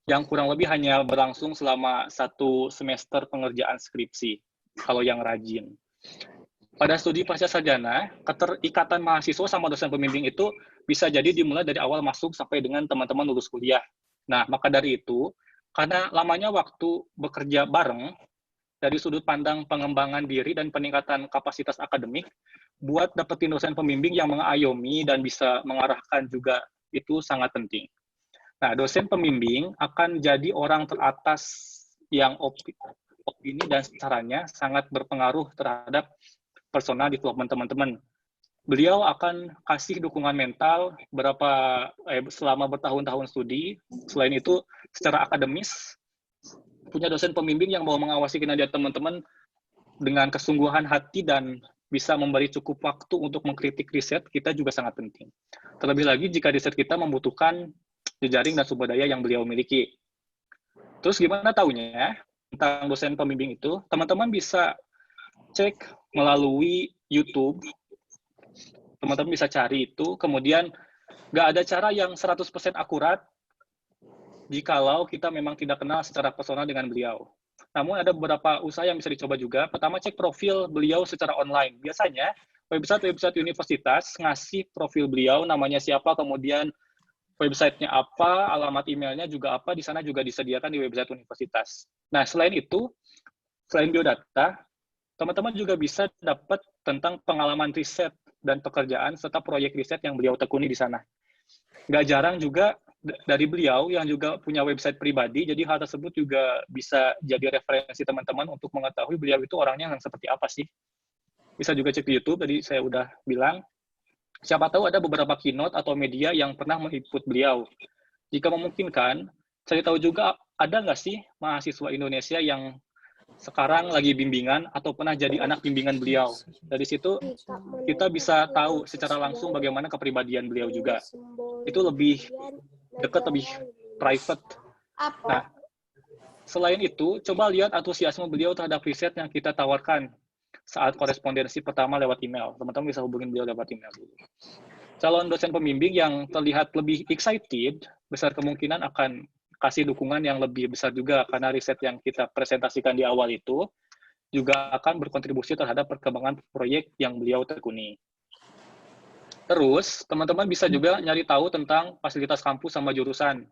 yang kurang lebih hanya berlangsung selama 1 semester pengerjaan skripsi, kalau yang rajin. pada studi pasca sarjana, keterikatan mahasiswa sama dosen pembimbing itu bisa jadi dimulai dari awal masuk sampai dengan teman-teman lulus kuliah. Nah, maka dari itu, karena lamanya waktu bekerja bareng, dari sudut pandang pengembangan diri dan peningkatan kapasitas akademik, buat dapetin dosen pembimbing yang mengayomi dan bisa mengarahkan juga itu sangat penting. Nah, dosen pembimbing akan jadi orang teratas yang opini dan sarannya sangat berpengaruh terhadap personal development teman-teman. Beliau akan kasih dukungan mental selama bertahun-tahun studi. Selain itu, secara akademis, punya dosen pembimbing yang mau mengawasi kinerja teman-teman dengan kesungguhan hati dan bisa memberi cukup waktu untuk mengkritik riset, kita juga sangat penting. Terlebih lagi jika riset kita membutuhkan jejaring dan sumber daya yang beliau miliki. Terus gimana taunya tentang dosen pembimbing itu? Teman-teman bisa cek melalui YouTube, teman-teman bisa cari itu, kemudian nggak ada cara yang 100% akurat jikalau kita memang tidak kenal secara personal dengan beliau. Namun ada beberapa usaha yang bisa dicoba juga. Pertama, cek profil beliau secara online. Biasanya, website universitas ngasih profil beliau, namanya siapa, kemudian websitenya apa, alamat emailnya juga apa, di sana juga disediakan di website universitas. Nah, selain itu, selain biodata, teman-teman juga bisa dapat tentang pengalaman riset dan pekerjaan serta proyek riset yang beliau tekuni di sana. Nggak jarang juga dari beliau yang juga punya website pribadi, jadi hal tersebut juga bisa jadi referensi teman-teman untuk mengetahui beliau itu orangnya yang seperti apa sih. Bisa juga cek di YouTube, tadi saya udah bilang. Siapa tahu ada beberapa keynote atau media yang pernah meliput beliau. Jika memungkinkan, cari tahu juga ada nggak sih mahasiswa Indonesia yang sekarang lagi bimbingan atau pernah jadi anak bimbingan beliau. Dari situ kita bisa tahu secara langsung bagaimana kepribadian beliau juga. Itu lebih dekat, lebih private. Nah, selain itu, coba lihat antusiasme beliau terhadap riset yang kita tawarkan saat korespondensi pertama lewat email. Teman-teman bisa hubungin beliau lewat email dulu. Calon dosen pembimbing yang terlihat lebih excited, besar kemungkinan akan kasih dukungan yang lebih besar juga, karena riset yang kita presentasikan di awal itu juga akan berkontribusi terhadap perkembangan proyek yang beliau tekuni. Terus, teman-teman bisa juga nyari tahu tentang fasilitas kampus sama jurusan.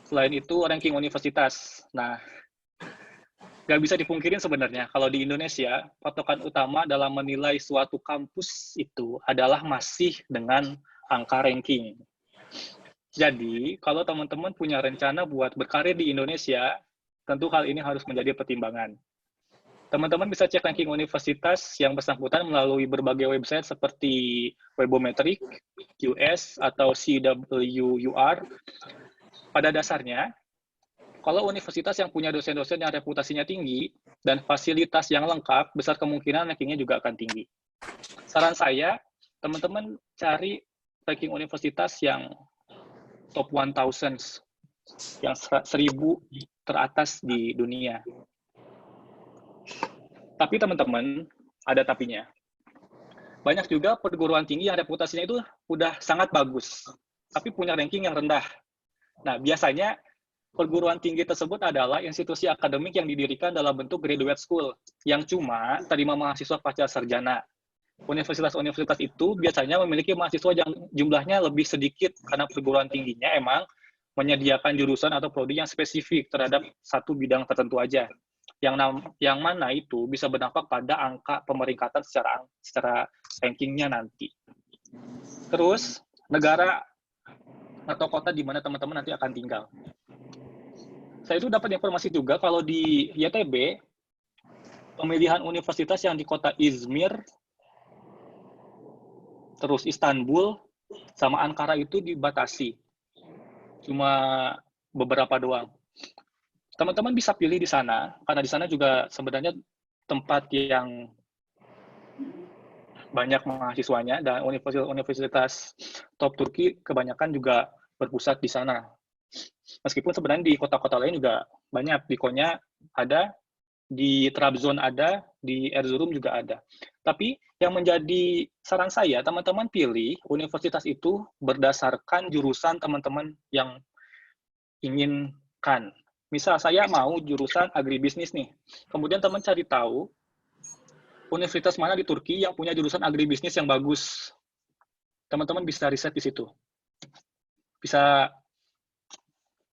Selain itu, ranking universitas. Nah, nggak bisa dipungkirin sebenarnya, kalau di Indonesia, patokan utama dalam menilai suatu kampus itu adalah masih dengan angka ranking. Jadi, kalau teman-teman punya rencana buat berkarir di Indonesia, tentu hal ini harus menjadi pertimbangan. Teman-teman bisa cek ranking universitas yang bersangkutan melalui berbagai website seperti Webometric, QS, atau CWUR. Pada dasarnya, kalau universitas yang punya dosen-dosen yang reputasinya tinggi dan fasilitas yang lengkap, besar kemungkinan rankingnya juga akan tinggi. Saran saya, teman-teman cari ranking universitas yang top 1000, yang 1000 teratas di dunia. Tapi teman-teman, ada tapinya. Banyak juga perguruan tinggi yang reputasinya itu udah sangat bagus, tapi punya ranking yang rendah. Nah, biasanya perguruan tinggi tersebut adalah institusi akademik yang didirikan dalam bentuk graduate school, yang cuma terima mahasiswa pasca sarjana. Universitas-universitas itu biasanya memiliki mahasiswa yang jumlahnya lebih sedikit karena perguruan tingginya emang menyediakan jurusan atau prodi yang spesifik terhadap satu bidang tertentu aja. Yang mana itu bisa berdampak pada angka pemeringkatan secara rankingnya nanti. Terus, negara atau kota di mana teman-teman nanti akan tinggal. Saya itu dapat informasi juga kalau di YTB, pemilihan universitas yang di kota Izmir, terus Istanbul, sama Ankara itu dibatasi. Cuma beberapa doang. Teman-teman bisa pilih di sana, karena di sana juga sebenarnya tempat yang banyak mahasiswanya, dan universitas top Turki kebanyakan juga berpusat di sana. Meskipun sebenarnya di kota-kota lain juga banyak, di Konya ada, di Trabzon ada, di Erzurum juga ada. Tapi yang menjadi saran saya, teman-teman pilih universitas itu berdasarkan jurusan teman-teman yang inginkan. Misal saya mau jurusan agribisnis nih, kemudian teman cari tahu universitas mana di Turki yang punya jurusan agribisnis yang bagus. Teman-teman bisa riset di situ. Bisa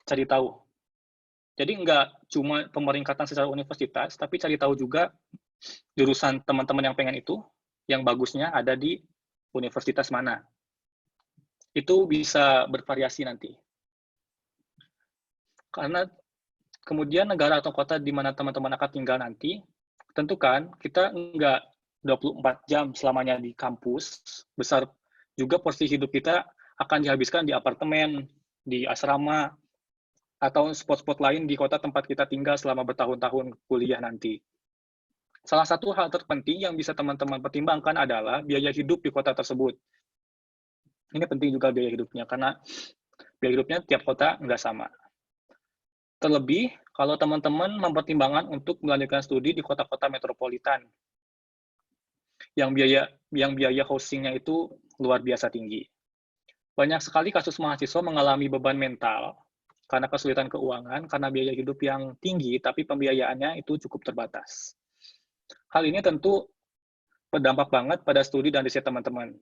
cari tahu. Jadi nggak cuma pemeringkatan secara universitas, tapi cari tahu juga jurusan teman-teman yang pengen itu, yang bagusnya ada di universitas mana. Itu bisa bervariasi nanti. Karena kemudian negara atau kota di mana teman-teman akan tinggal nanti, tentukan kita nggak 24 jam selamanya di kampus, besar juga porsi hidup kita akan dihabiskan di apartemen, di asrama, atau spot-spot lain di kota tempat kita tinggal selama bertahun-tahun kuliah nanti. Salah satu hal terpenting yang bisa teman-teman pertimbangkan adalah biaya hidup di kota tersebut. Ini penting juga biaya hidupnya, karena biaya hidupnya tiap kota nggak sama. Terlebih, kalau teman-teman mempertimbangkan untuk melanjutkan studi di kota-kota metropolitan, yang biaya hostingnya itu luar biasa tinggi. Banyak sekali kasus mahasiswa mengalami beban mental karena kesulitan keuangan, karena biaya hidup yang tinggi, tapi pembiayaannya itu cukup terbatas. Hal ini tentu berdampak banget pada studi dan riset teman-teman.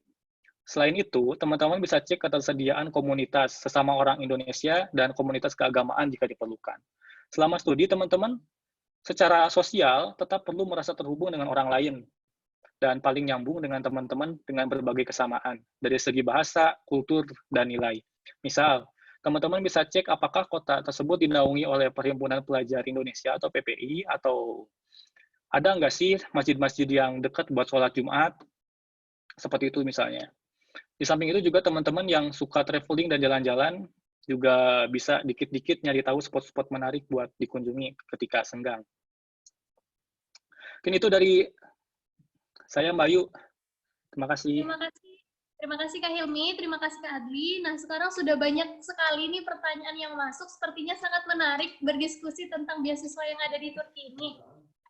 Selain itu, teman-teman bisa cek ketersediaan komunitas sesama orang Indonesia dan komunitas keagamaan jika diperlukan. Selama studi, teman-teman secara sosial tetap perlu merasa terhubung dengan orang lain dan paling nyambung dengan teman-teman dengan berbagai kesamaan dari segi bahasa, kultur, dan nilai. Misal, teman-teman bisa cek apakah kota tersebut dinaungi oleh Perhimpunan Pelajar Indonesia atau PPI, atau ada nggak sih masjid-masjid yang dekat buat sholat Jumat, seperti itu misalnya. Di samping itu juga teman-teman yang suka traveling dan jalan-jalan juga bisa dikit-dikit nyari tahu spot-spot menarik buat dikunjungi ketika senggang. Mungkin itu dari saya, Mbak Ayu. Terima kasih. Terima kasih Kak Hilmi, terima kasih Kak Adli. Nah, sekarang sudah banyak sekali nih pertanyaan yang masuk, sepertinya sangat menarik berdiskusi tentang beasiswa yang ada di Turki ini.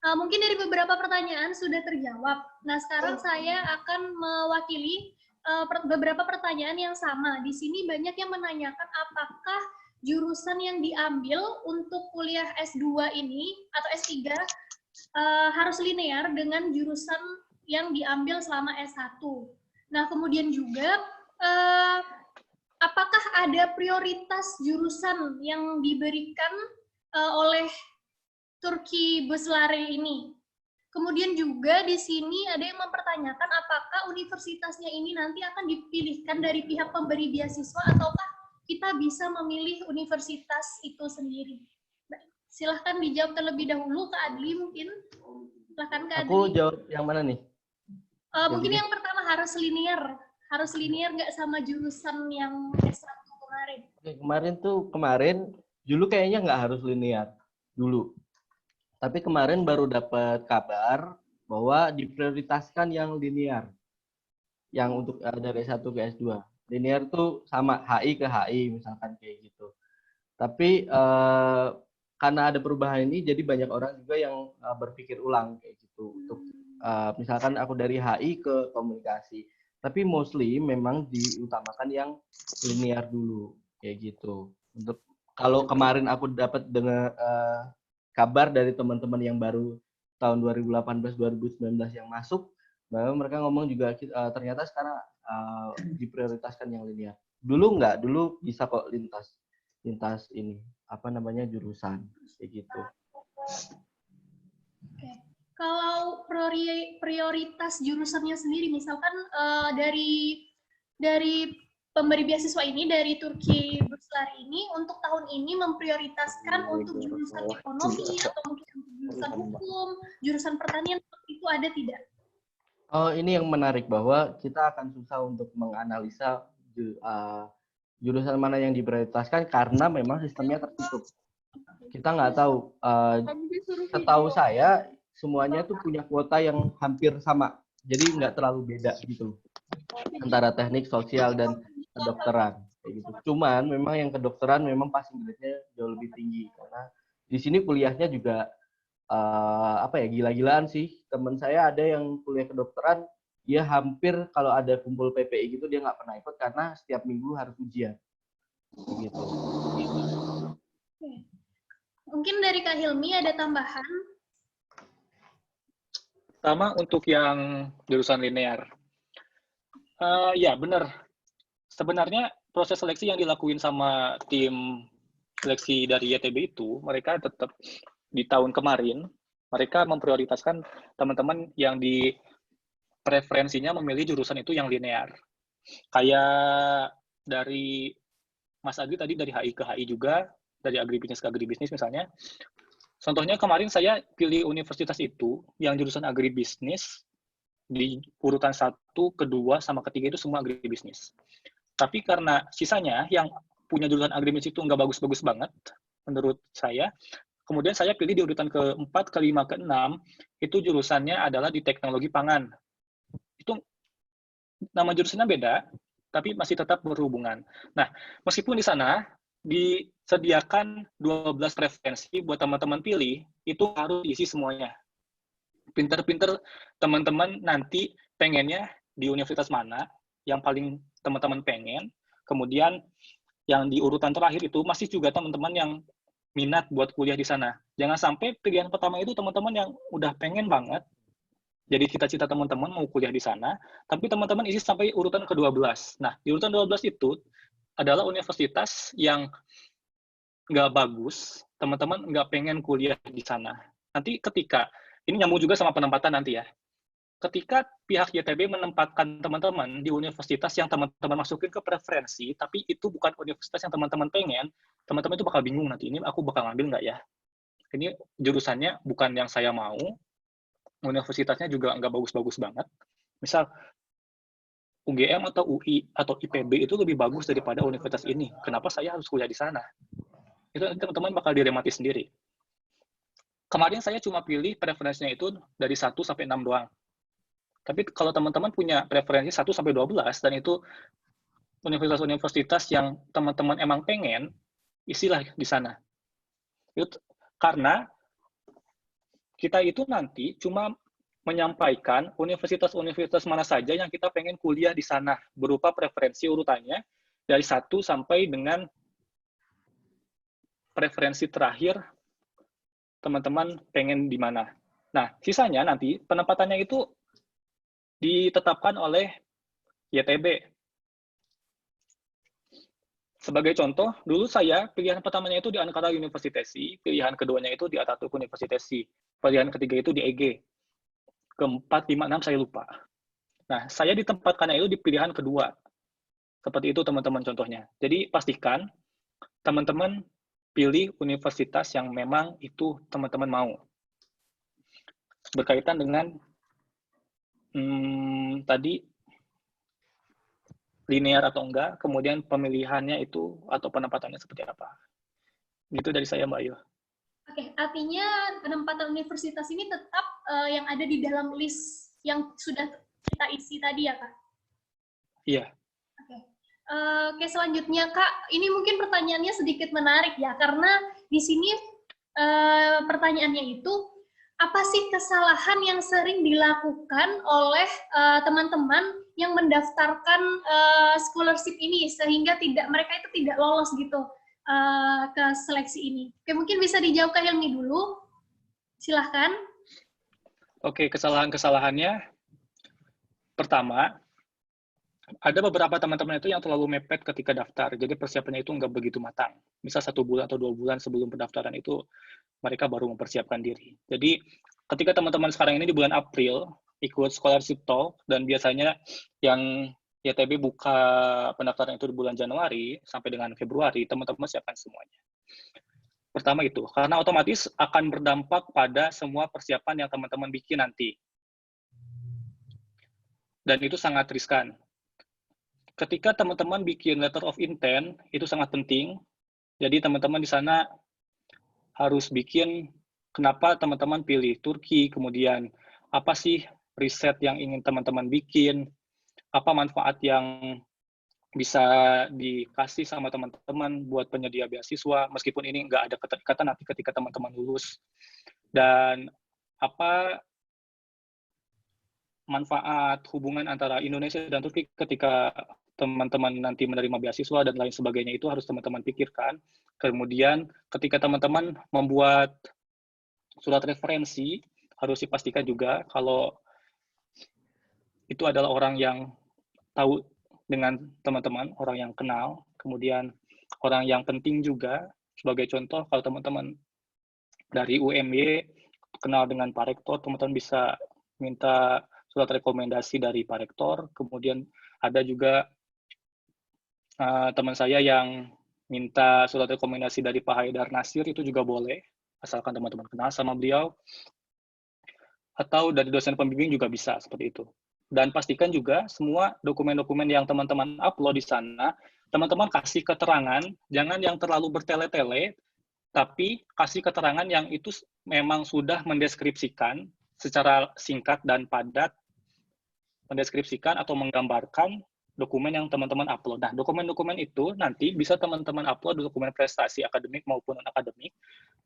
Mungkin dari beberapa pertanyaan sudah terjawab. Nah, sekarang saya akan mewakili beberapa pertanyaan yang sama. Di sini banyak yang menanyakan apakah jurusan yang diambil untuk kuliah S2 ini atau S3 harus linear dengan jurusan yang diambil selama S1. Nah, kemudian juga apakah ada prioritas jurusan yang diberikan oleh Turki Buslare ini? Kemudian juga di sini ada yang mempertanyakan apakah universitasnya ini nanti akan dipilihkan dari pihak pemberi beasiswa ataukah kita bisa memilih universitas itu sendiri. Silahkan dijawab terlebih dahulu, Kak Adli mungkin. Silahkan Kak Adli. Aku jawab yang mana nih? Mungkin yang pertama harus linear nggak sama jurusan yang S1 kemarin. Kemarin dulu kayaknya nggak harus linear dulu, tapi kemarin baru dapat kabar bahwa diprioritaskan yang linear, yang untuk dari S1 ke S2. Linear tuh sama HI ke HI misalkan kayak gitu. Tapi karena ada perubahan ini, jadi banyak orang juga yang berpikir ulang kayak gitu untuk misalkan aku dari HI ke komunikasi, tapi mostly memang diutamakan yang linear dulu kayak gitu. Untuk kalau kemarin aku dapat dengan kabar dari teman-teman yang baru tahun 2018-2019 yang masuk, bahwa mereka ngomong juga ternyata sekarang diprioritaskan yang linear. Dulu enggak, dulu bisa kok lintas ini apa namanya jurusan kayak gitu. Oke. Kalau prioritas jurusannya sendiri, misalkan dari pemberi beasiswa ini, dari Turki Burslar ini, untuk tahun ini memprioritaskan untuk jurusan ekonomi, atau mungkin jurusan hukum, jurusan pertanian, itu ada tidak? Oh, ini yang menarik, bahwa kita akan susah untuk menganalisa jurusan mana yang diprioritaskan karena memang sistemnya tertutup. Kita nggak tahu. Setahu saya, semuanya tuh punya kuota yang hampir sama, jadi nggak terlalu beda gitu antara teknik, sosial, dan kedokteran kayak gitu. Cuman memang yang kedokteran memang passing grade-nya jauh lebih tinggi karena di sini kuliahnya juga gila-gilaan sih. Teman saya ada yang kuliah kedokteran, dia hampir kalau ada kumpul PPI gitu dia nggak pernah ikut karena setiap minggu harus ujian gitu. Mungkin dari Kak Hilmi ada tambahan? Pertama untuk yang jurusan linear. Ya benar. Sebenarnya proses seleksi yang dilakuin sama tim seleksi dari YTB itu, mereka tetap di tahun kemarin, mereka memprioritaskan teman-teman yang di preferensinya memilih jurusan itu yang linear. Kayak dari Mas Agri tadi dari HI ke HI juga, dari agribisnis ke agribisnis misalnya. Contohnya kemarin saya pilih universitas itu yang jurusan agribisnis di urutan 1, kedua, sama ketiga itu semua agribisnis. Tapi karena sisanya yang punya jurusan agribisnis itu nggak bagus-bagus banget, menurut saya, kemudian saya pilih di urutan ke-4, ke-5, ke-6, itu jurusannya adalah di teknologi pangan. Itu nama jurusannya beda, tapi masih tetap berhubungan. Nah, meskipun di sana disediakan 12 preferensi buat teman-teman pilih, itu harus diisi semuanya. Pinter-pinter teman-teman nanti pengennya di universitas mana, yang paling teman-teman pengen, kemudian yang di urutan terakhir itu masih juga teman-teman yang minat buat kuliah di sana. Jangan sampai pilihan pertama itu teman-teman yang udah pengen banget, jadi cita-cita teman-teman mau kuliah di sana, tapi teman-teman isi sampai urutan ke-12. Nah, di urutan 12 itu adalah universitas yang nggak bagus, teman-teman nggak pengen kuliah di sana. Nanti ketika, ini nyambung juga sama penempatan nanti ya, ketika pihak YTB menempatkan teman-teman di universitas yang teman-teman masukin ke preferensi, tapi itu bukan universitas yang teman-teman pengen, teman-teman itu bakal bingung nanti, ini aku bakal ngambil nggak ya? Ini jurusannya bukan yang saya mau, universitasnya juga nggak bagus-bagus banget. Misal, UGM atau UI atau IPB itu lebih bagus daripada universitas ini. Kenapa saya harus kuliah di sana? Itu teman-teman bakal dilematis sendiri. Kemarin saya cuma pilih preferensinya itu dari 1 sampai 6 doang. Tapi kalau teman-teman punya preferensi 1 sampai 12 dan itu universitas-universitas yang teman-teman emang pengen, isilah di sana. Itu karena kita itu nanti cuma menyampaikan universitas-universitas mana saja yang kita pengen kuliah di sana, berupa preferensi urutannya dari 1 sampai dengan preferensi terakhir teman-teman pengen di mana. Nah, sisanya nanti penempatannya itu ditetapkan oleh YTB. Sebagai contoh, dulu saya pilihan pertamanya itu di Ankara Universitesi, pilihan keduanya itu di Ataturk Universitesi, pilihan ketiga itu di EG. Keempat, 5, 6 saya lupa. Nah, saya ditempatkannya itu di pilihan kedua. Seperti itu teman-teman contohnya. Jadi pastikan teman-teman pilih universitas yang memang itu teman-teman mau. Berkaitan dengan tadi linear atau enggak, kemudian pemilihannya itu atau penempatannya seperti apa. Gitu dari saya, Mbak Ayu. Oke, artinya penempatan universitas ini tetap yang ada di dalam list yang sudah kita isi tadi ya, Kak? Iya. Oke, selanjutnya, Kak, ini mungkin pertanyaannya sedikit menarik ya, karena di sini pertanyaannya itu, apa sih kesalahan yang sering dilakukan oleh teman-teman yang mendaftarkan scholarship ini, sehingga mereka itu tidak lolos gitu ke seleksi ini? Oke, mungkin bisa dijawab Kak Hilmi dulu. Silahkan. Oke, kesalahan-kesalahannya, pertama, ada beberapa teman-teman itu yang terlalu mepet ketika daftar, jadi persiapannya itu nggak begitu matang. Misal 1 bulan atau 2 bulan sebelum pendaftaran itu, mereka baru mempersiapkan diri. Jadi, ketika teman-teman sekarang ini di bulan April, ikut scholarship talk, dan biasanya yang YTB buka pendaftaran itu di bulan Januari, sampai dengan Februari, teman-teman siapkan semuanya. Pertama itu, karena otomatis akan berdampak pada semua persiapan yang teman-teman bikin nanti. Dan itu sangat riskan. Ketika teman-teman bikin letter of intent, itu sangat penting. Jadi teman-teman di sana harus bikin kenapa teman-teman pilih Turki, kemudian apa sih riset yang ingin teman-teman bikin, apa manfaat yang bisa dikasih sama teman-teman buat penyedia beasiswa, meskipun ini nggak ada keterikatan nanti ketika teman-teman lulus. Dan apa manfaat hubungan antara Indonesia dan Turki ketika teman-teman nanti menerima beasiswa dan lain sebagainya, itu harus teman-teman pikirkan. Kemudian ketika teman-teman membuat surat referensi, harus dipastikan juga kalau itu adalah orang yang tahu dengan teman-teman, orang yang kenal, kemudian orang yang penting juga. Sebagai contoh, kalau teman-teman dari UMY kenal dengan Pak Rektor, teman-teman bisa minta surat rekomendasi dari Pak Rektor. Kemudian ada juga teman saya yang minta surat rekomendasi dari Pak Haidar Nasir, itu juga boleh, asalkan teman-teman kenal sama beliau. Atau dari dosen pembimbing juga bisa, seperti itu. Dan pastikan juga semua dokumen-dokumen yang teman-teman upload di sana, teman-teman kasih keterangan, jangan yang terlalu bertele-tele, tapi kasih keterangan yang itu memang sudah mendeskripsikan secara singkat dan padat, mendeskripsikan atau menggambarkan dokumen yang teman-teman upload. Nah, dokumen-dokumen itu nanti bisa teman-teman upload dokumen prestasi akademik maupun non-akademik.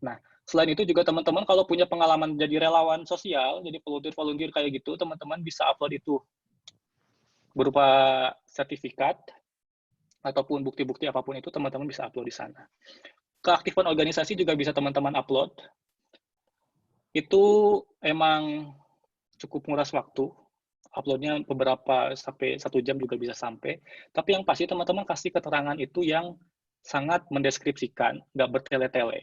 Nah, selain itu juga teman-teman kalau punya pengalaman jadi relawan sosial, jadi volunteer kayak gitu, teman-teman bisa upload itu berupa sertifikat ataupun bukti-bukti apapun itu, teman-teman bisa upload di sana. Keaktifan organisasi juga bisa teman-teman upload. Itu emang cukup nguras waktu. Uploadnya beberapa sampai 1 jam juga bisa sampai. Tapi yang pasti teman-teman kasih keterangan itu yang sangat mendeskripsikan, nggak bertele-tele.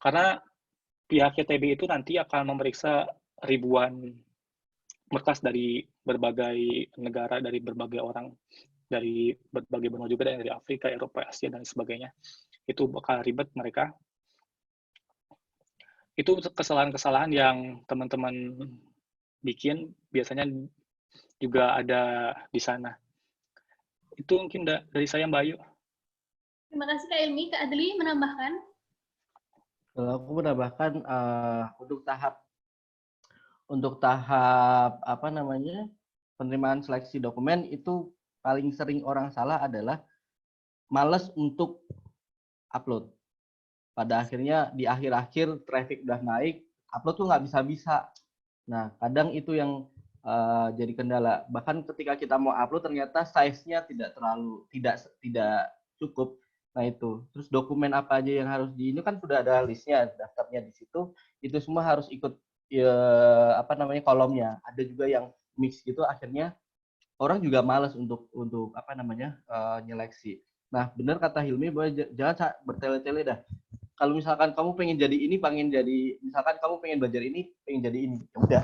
Karena pihak YTB itu nanti akan memeriksa ribuan berkas dari berbagai negara, dari berbagai orang, dari berbagai benua juga, dari Afrika, Eropa, Asia, dan sebagainya. Itu bakal ribet mereka. Itu kesalahan-kesalahan yang teman-teman bikin, biasanya juga ada di sana. Itu mungkin dari saya, Mbak Ayu. Terima kasih Kak Ilmi. Kak Adli menambahkan? Kalau aku menambahkan untuk tahap apa namanya penerimaan seleksi dokumen itu paling sering orang salah adalah males untuk upload. Pada akhirnya di akhir-akhir traffic udah naik, upload tuh nggak bisa-bisa. Nah, kadang itu yang jadi kendala. Bahkan ketika kita mau upload ternyata size-nya tidak cukup. Nah itu. Terus dokumen apa aja yang harus ini kan sudah ada listnya, daftarnya di situ. Itu semua harus ikut kolomnya. Ada juga yang mix gitu, akhirnya orang juga malas untuk nyeleksi. Nah, benar kata Hilmi bahwa jangan bertele-tele dah. Kalau misalkan kamu pengen jadi ini, misalkan kamu pengen belajar ini, pengen jadi ini, ya udah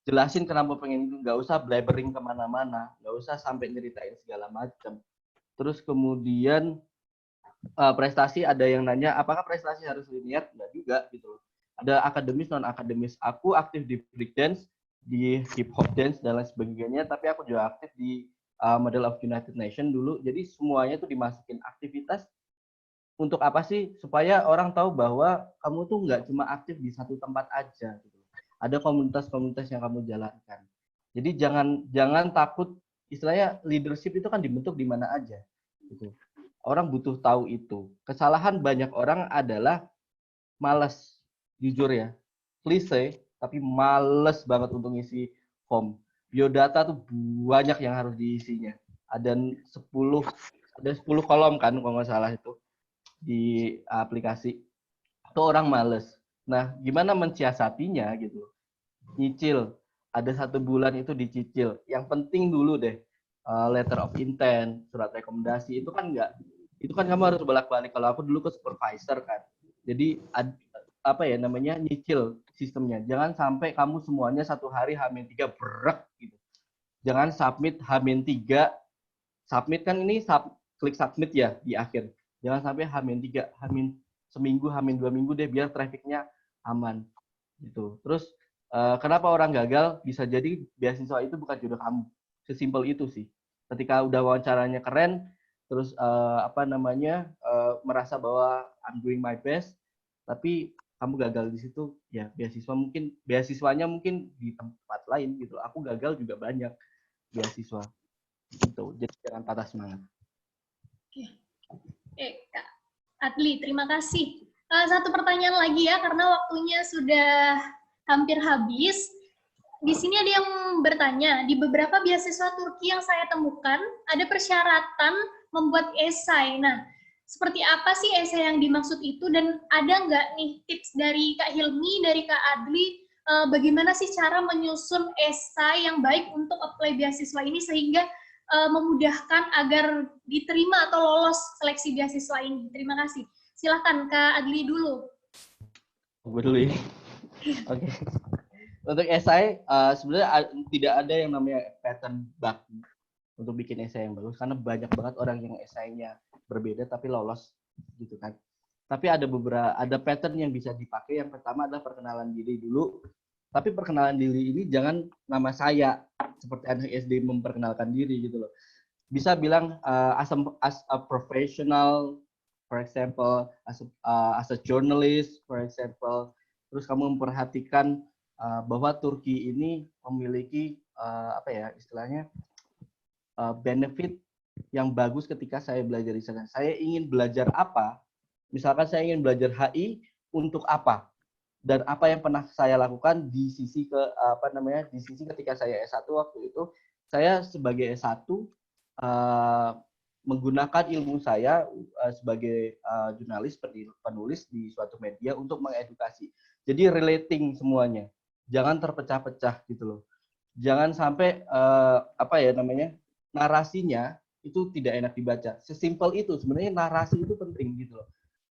jelasin kenapa pengen itu, nggak usah blabbering kemana-mana, nggak usah sampai nyeritain segala macam. Terus kemudian prestasi, ada yang nanya apakah prestasi harus linear? Nggak juga gitu. Ada akademis, non akademis. Aku aktif di breakdance, di hip hop dance dan lain sebagainya, tapi aku juga aktif di Medal of United Nations dulu. Jadi semuanya tuh dimasukin aktivitas. Untuk apa sih? Supaya orang tahu bahwa kamu tuh nggak cuma aktif di satu tempat aja gitu. Ada komunitas-komunitas yang kamu jalankan. Jadi jangan takut, istilahnya leadership itu kan dibentuk di mana aja gitu. Orang butuh tahu itu. Kesalahan banyak orang adalah malas, jujur ya. Klise, tapi males banget untuk ngisi form. Biodata tuh banyak yang harus diisinya. Ada 10 kolom kan kalau nggak salah itu di aplikasi. Itu orang males. Nah, gimana mensiasatinya gitu? Nyicil. Ada 1 bulan itu dicicil. Yang penting dulu deh, letter of intent, surat rekomendasi, itu kan kamu harus bolak-balik. Kalau aku dulu ke supervisor kan. Jadi nyicil sistemnya. Jangan sampai kamu semuanya 1 hari H-3 berak gitu. Jangan submit H-3. Submit kan ini klik submit ya di akhir. Jangan sampai H-3, seminggu, H-2 minggu deh, biar trafficnya aman gitu. Terus kenapa orang gagal? Bisa jadi beasiswa itu bukan jodoh kamu. Sesimpel itu sih. Ketika udah wawancaranya keren, terus merasa bahwa I'm doing my best, tapi kamu gagal di situ, ya beasiswanya mungkin di tempat lain gitu. Aku gagal juga banyak beasiswa gitu. Jadi jangan patah semangat. Kak Adli, terima kasih. 1 pertanyaan lagi ya, karena waktunya sudah hampir habis. Di sini ada yang bertanya, di beberapa beasiswa Turki yang saya temukan, ada persyaratan membuat esai. Nah, seperti apa sih esai yang dimaksud itu, dan ada nggak nih tips dari Kak Hilmi, dari Kak Adli, bagaimana sih cara menyusun esai yang baik untuk apply beasiswa ini sehingga memudahkan agar diterima atau lolos seleksi beasiswa ini. Terima kasih. Silahkan Kak Adli dulu. Gue dulu ya. Oke. Untuk esai, sebenarnya tidak ada yang namanya pattern baku untuk bikin esai yang bagus, karena banyak banget orang yang esainya berbeda tapi lolos gitu kan. Tapi ada pattern yang bisa dipakai. Yang pertama adalah perkenalan diri dulu. Tapi perkenalan diri ini jangan nama saya seperti anak SD memperkenalkan diri gitu loh. Bisa bilang as a professional, for example, as a journalist, for example. Terus kamu memperhatikan bahwa Turki ini memiliki apa ya istilahnya benefit yang bagus ketika saya belajar di sana. Saya ingin belajar apa? Misalkan saya ingin belajar HI untuk apa? Dan apa yang pernah saya lakukan di sisi di sisi ketika saya S1 waktu itu, saya sebagai S1 menggunakan ilmu saya sebagai jurnalis, penulis di suatu media untuk mengedukasi. Jadi relating semuanya. Jangan terpecah-pecah gitu loh. Jangan sampai narasinya itu tidak enak dibaca. Sesimpel itu sebenarnya, narasi itu penting gitu loh.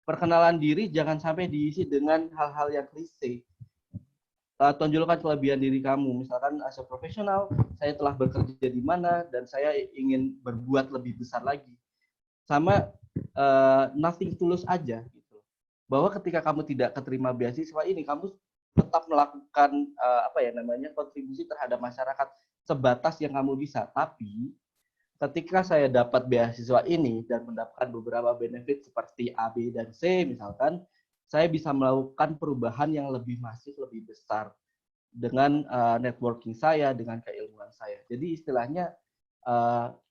Perkenalan diri jangan sampai diisi dengan hal-hal yang klise. Tonjolkan kelebihan diri kamu. Misalkan as a profesional, saya telah bekerja di mana dan saya ingin berbuat lebih besar lagi. Sama nothing tulus aja gitu. Bahwa ketika kamu tidak keterima beasiswa ini, kamu tetap melakukan kontribusi terhadap masyarakat sebatas yang kamu bisa. Tapi ketika saya dapat beasiswa ini dan mendapatkan beberapa benefit seperti A, B, dan C misalkan, saya bisa melakukan perubahan yang lebih masif, lebih besar dengan networking saya, dengan keilmuan saya. Jadi istilahnya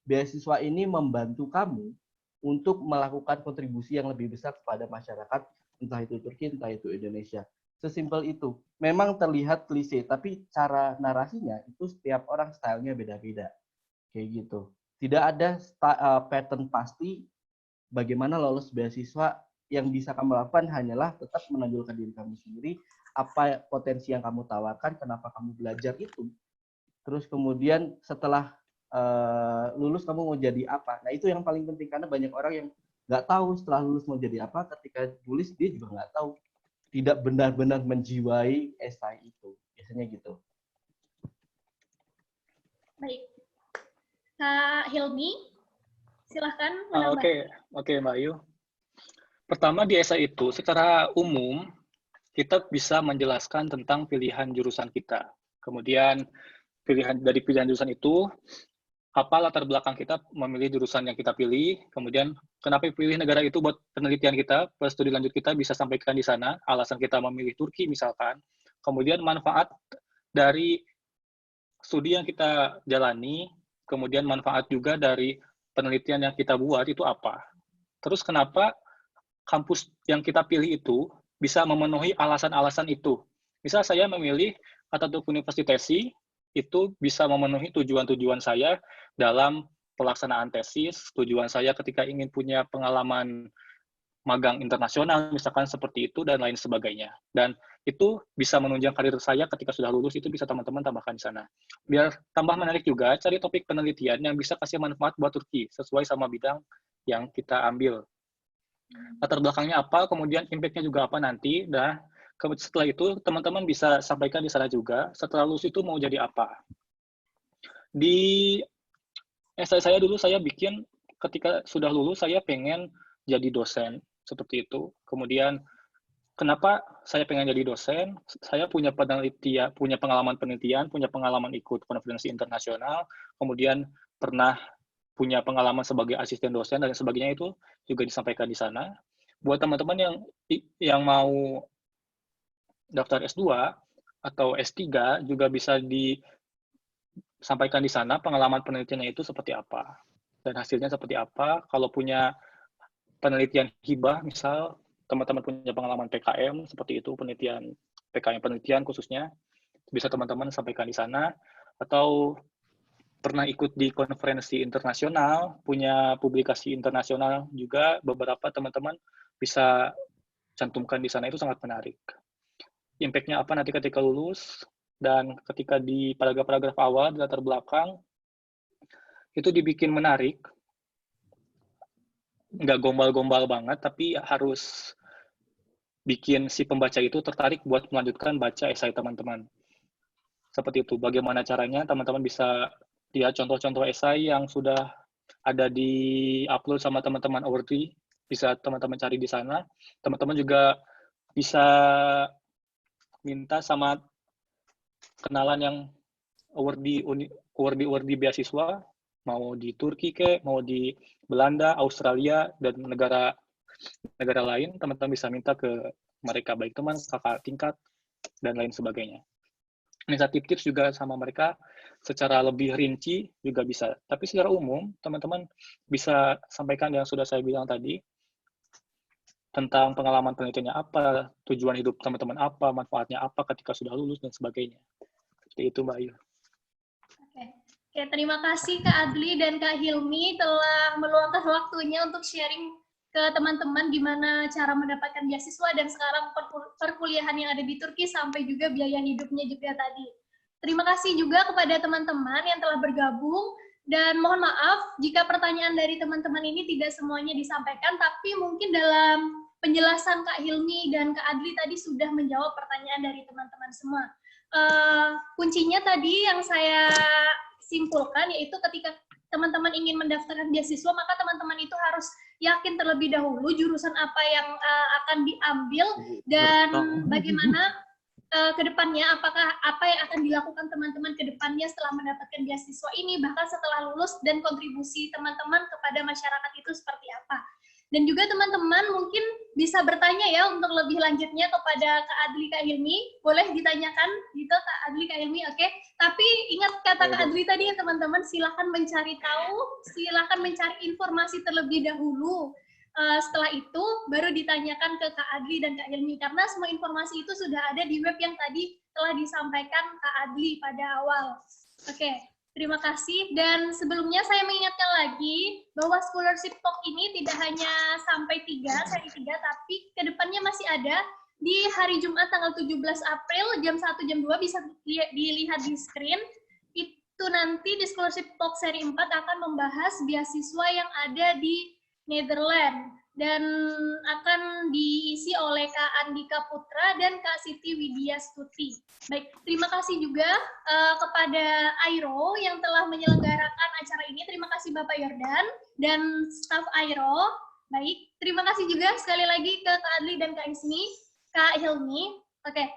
beasiswa ini membantu kamu untuk melakukan kontribusi yang lebih besar kepada masyarakat, entah itu Turki, entah itu Indonesia. Sesimpel itu. Memang terlihat klise, tapi cara narasinya itu setiap orang stylenya beda-beda. Kayak gitu. Tidak ada pattern pasti bagaimana lolos beasiswa. Yang bisa kamu lakukan hanyalah tetap menonjolkan diri kamu sendiri, apa potensi yang kamu tawarkan, kenapa kamu belajar itu. Terus kemudian setelah lulus kamu mau jadi apa. Nah itu yang paling penting, karena banyak orang yang nggak tahu setelah lulus mau jadi apa, ketika tulis dia juga nggak tahu. Tidak benar-benar menjiwai esai itu. Biasanya gitu. Baik. Kak Hilmi, silahkan menambah. Oke, Mbak Ayu. Pertama, di esai itu secara umum kita bisa menjelaskan tentang pilihan jurusan kita. Kemudian dari pilihan jurusan itu, apa latar belakang kita memilih jurusan yang kita pilih, kemudian kenapa pilih negara itu buat penelitian kita, studi lanjut kita bisa sampaikan di sana, alasan kita memilih Turki misalkan, kemudian manfaat dari studi yang kita jalani, kemudian manfaat juga dari penelitian yang kita buat itu apa. Terus kenapa kampus yang kita pilih itu bisa memenuhi alasan-alasan itu. Misal saya memilih Atatürk University Tesi, itu bisa memenuhi tujuan-tujuan saya dalam pelaksanaan tesis, tujuan saya ketika ingin punya pengalaman magang internasional, misalkan seperti itu, dan lain sebagainya. Dan itu bisa menunjang karir saya ketika sudah lulus, itu bisa teman-teman tambahkan di sana. Biar tambah menarik juga, cari topik penelitian yang bisa kasih manfaat buat Turki, sesuai sama bidang yang kita ambil. Latar belakangnya apa, kemudian impact-nya juga apa nanti, dan setelah itu teman-teman bisa sampaikan di sana juga, setelah lulus itu mau jadi apa. Di esai saya dulu saya bikin, ketika sudah lulus saya pengen jadi dosen, seperti itu. Kemudian kenapa saya pengen jadi dosen? Saya punya penelitian, punya pengalaman penelitian, punya pengalaman ikut konferensi internasional, kemudian pernah punya pengalaman sebagai asisten dosen dan sebagainya, itu juga disampaikan di sana. Buat teman-teman yang mau daftar S2 atau S3 juga bisa disampaikan di sana pengalaman penelitiannya itu seperti apa dan hasilnya seperti apa. Kalau punya penelitian hibah, misal teman-teman punya pengalaman PKM seperti itu, PKM penelitian khususnya, bisa teman-teman sampaikan di sana. Atau pernah ikut di konferensi internasional, punya publikasi internasional juga, beberapa teman-teman bisa cantumkan di sana, itu sangat menarik. Impact-nya apa nanti ketika lulus, dan ketika di paragraf-paragraf awal, di latar belakang, itu dibikin menarik, nggak gombal-gombal banget, tapi harus bikin si pembaca itu tertarik buat melanjutkan baca esai teman-teman. Seperti itu. Bagaimana caranya teman-teman bisa lihat contoh-contoh esai yang sudah ada di upload sama teman-teman awardee, bisa teman-teman cari di sana. Teman-teman juga bisa minta sama kenalan yang awardee beasiswa, mau di Turki mau di Belanda, Australia, dan negara lain, teman-teman bisa minta ke mereka, baik teman, kakak tingkat, dan lain sebagainya. Minta tips juga sama mereka secara lebih rinci juga bisa. Tapi secara umum, teman-teman bisa sampaikan yang sudah saya bilang tadi, tentang pengalaman penelitiannya apa, tujuan hidup teman-teman apa, manfaatnya apa ketika sudah lulus, dan sebagainya. Seperti itu, Mbak Ayu. Oke, terima kasih Kak Adli dan Kak Hilmi telah meluangkan waktunya untuk sharing ke teman-teman gimana cara mendapatkan beasiswa dan sekarang perkuliahan yang ada di Turki sampai juga biaya hidupnya juga tadi. Terima kasih juga kepada teman-teman yang telah bergabung dan mohon maaf jika pertanyaan dari teman-teman ini tidak semuanya disampaikan, tapi mungkin dalam penjelasan Kak Hilmi dan Kak Adli tadi sudah menjawab pertanyaan dari teman-teman semua. Kuncinya tadi yang saya simpulkan yaitu ketika teman-teman ingin mendaftarkan beasiswa, maka teman-teman itu harus yakin terlebih dahulu jurusan apa yang akan diambil dan bagaimana ke depannya, apakah apa yang akan dilakukan teman-teman ke depannya setelah mendapatkan beasiswa ini, bahkan setelah lulus, dan kontribusi teman-teman kepada masyarakat itu seperti apa. Dan juga teman-teman mungkin bisa bertanya ya untuk lebih lanjutnya kepada Kak Adli, Kak Hilmi. Boleh ditanyakan gitu Kak Adli, Kak Hilmi, oke. Tapi ingat kata Kak Adli tadi ya teman-teman, silakan mencari tahu, silakan mencari informasi terlebih dahulu. Setelah itu baru ditanyakan ke Kak Adli dan Kak Hilmi, karena semua informasi itu sudah ada di web yang tadi telah disampaikan Kak Adli pada awal. Oke. Terima kasih, dan sebelumnya saya mengingatkan lagi bahwa scholarship talk ini tidak hanya sampai seri 3, tapi kedepannya masih ada di hari Jumat tanggal 17 April jam 1 jam 2 bisa dilihat di screen. Itu nanti di scholarship talk seri 4 akan membahas beasiswa yang ada di Netherlands dan akan diisi oleh Kak Andika Putra dan Kak Siti Widya Stuti. Baik, terima kasih juga kepada Airo yang telah menyelenggarakan acara ini. Terima kasih Bapak Yordan dan staf Airo. Baik, terima kasih juga sekali lagi ke Kak Adli dan Kak Ismi, Kak Hilmi. Oke,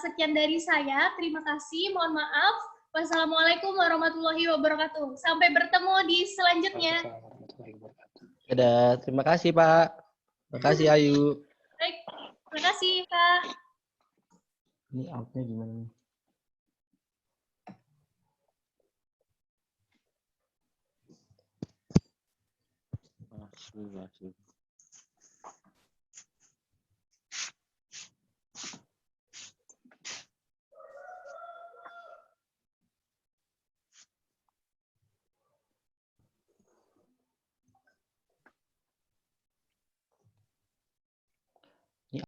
sekian dari saya. Terima kasih, mohon maaf. Wassalamualaikum warahmatullahi wabarakatuh. Sampai bertemu di selanjutnya. Dadah, terima kasih Pak. Terima kasih Ayu. Baik, terima kasih Kak. Ini outnya gimana nih? Masuk.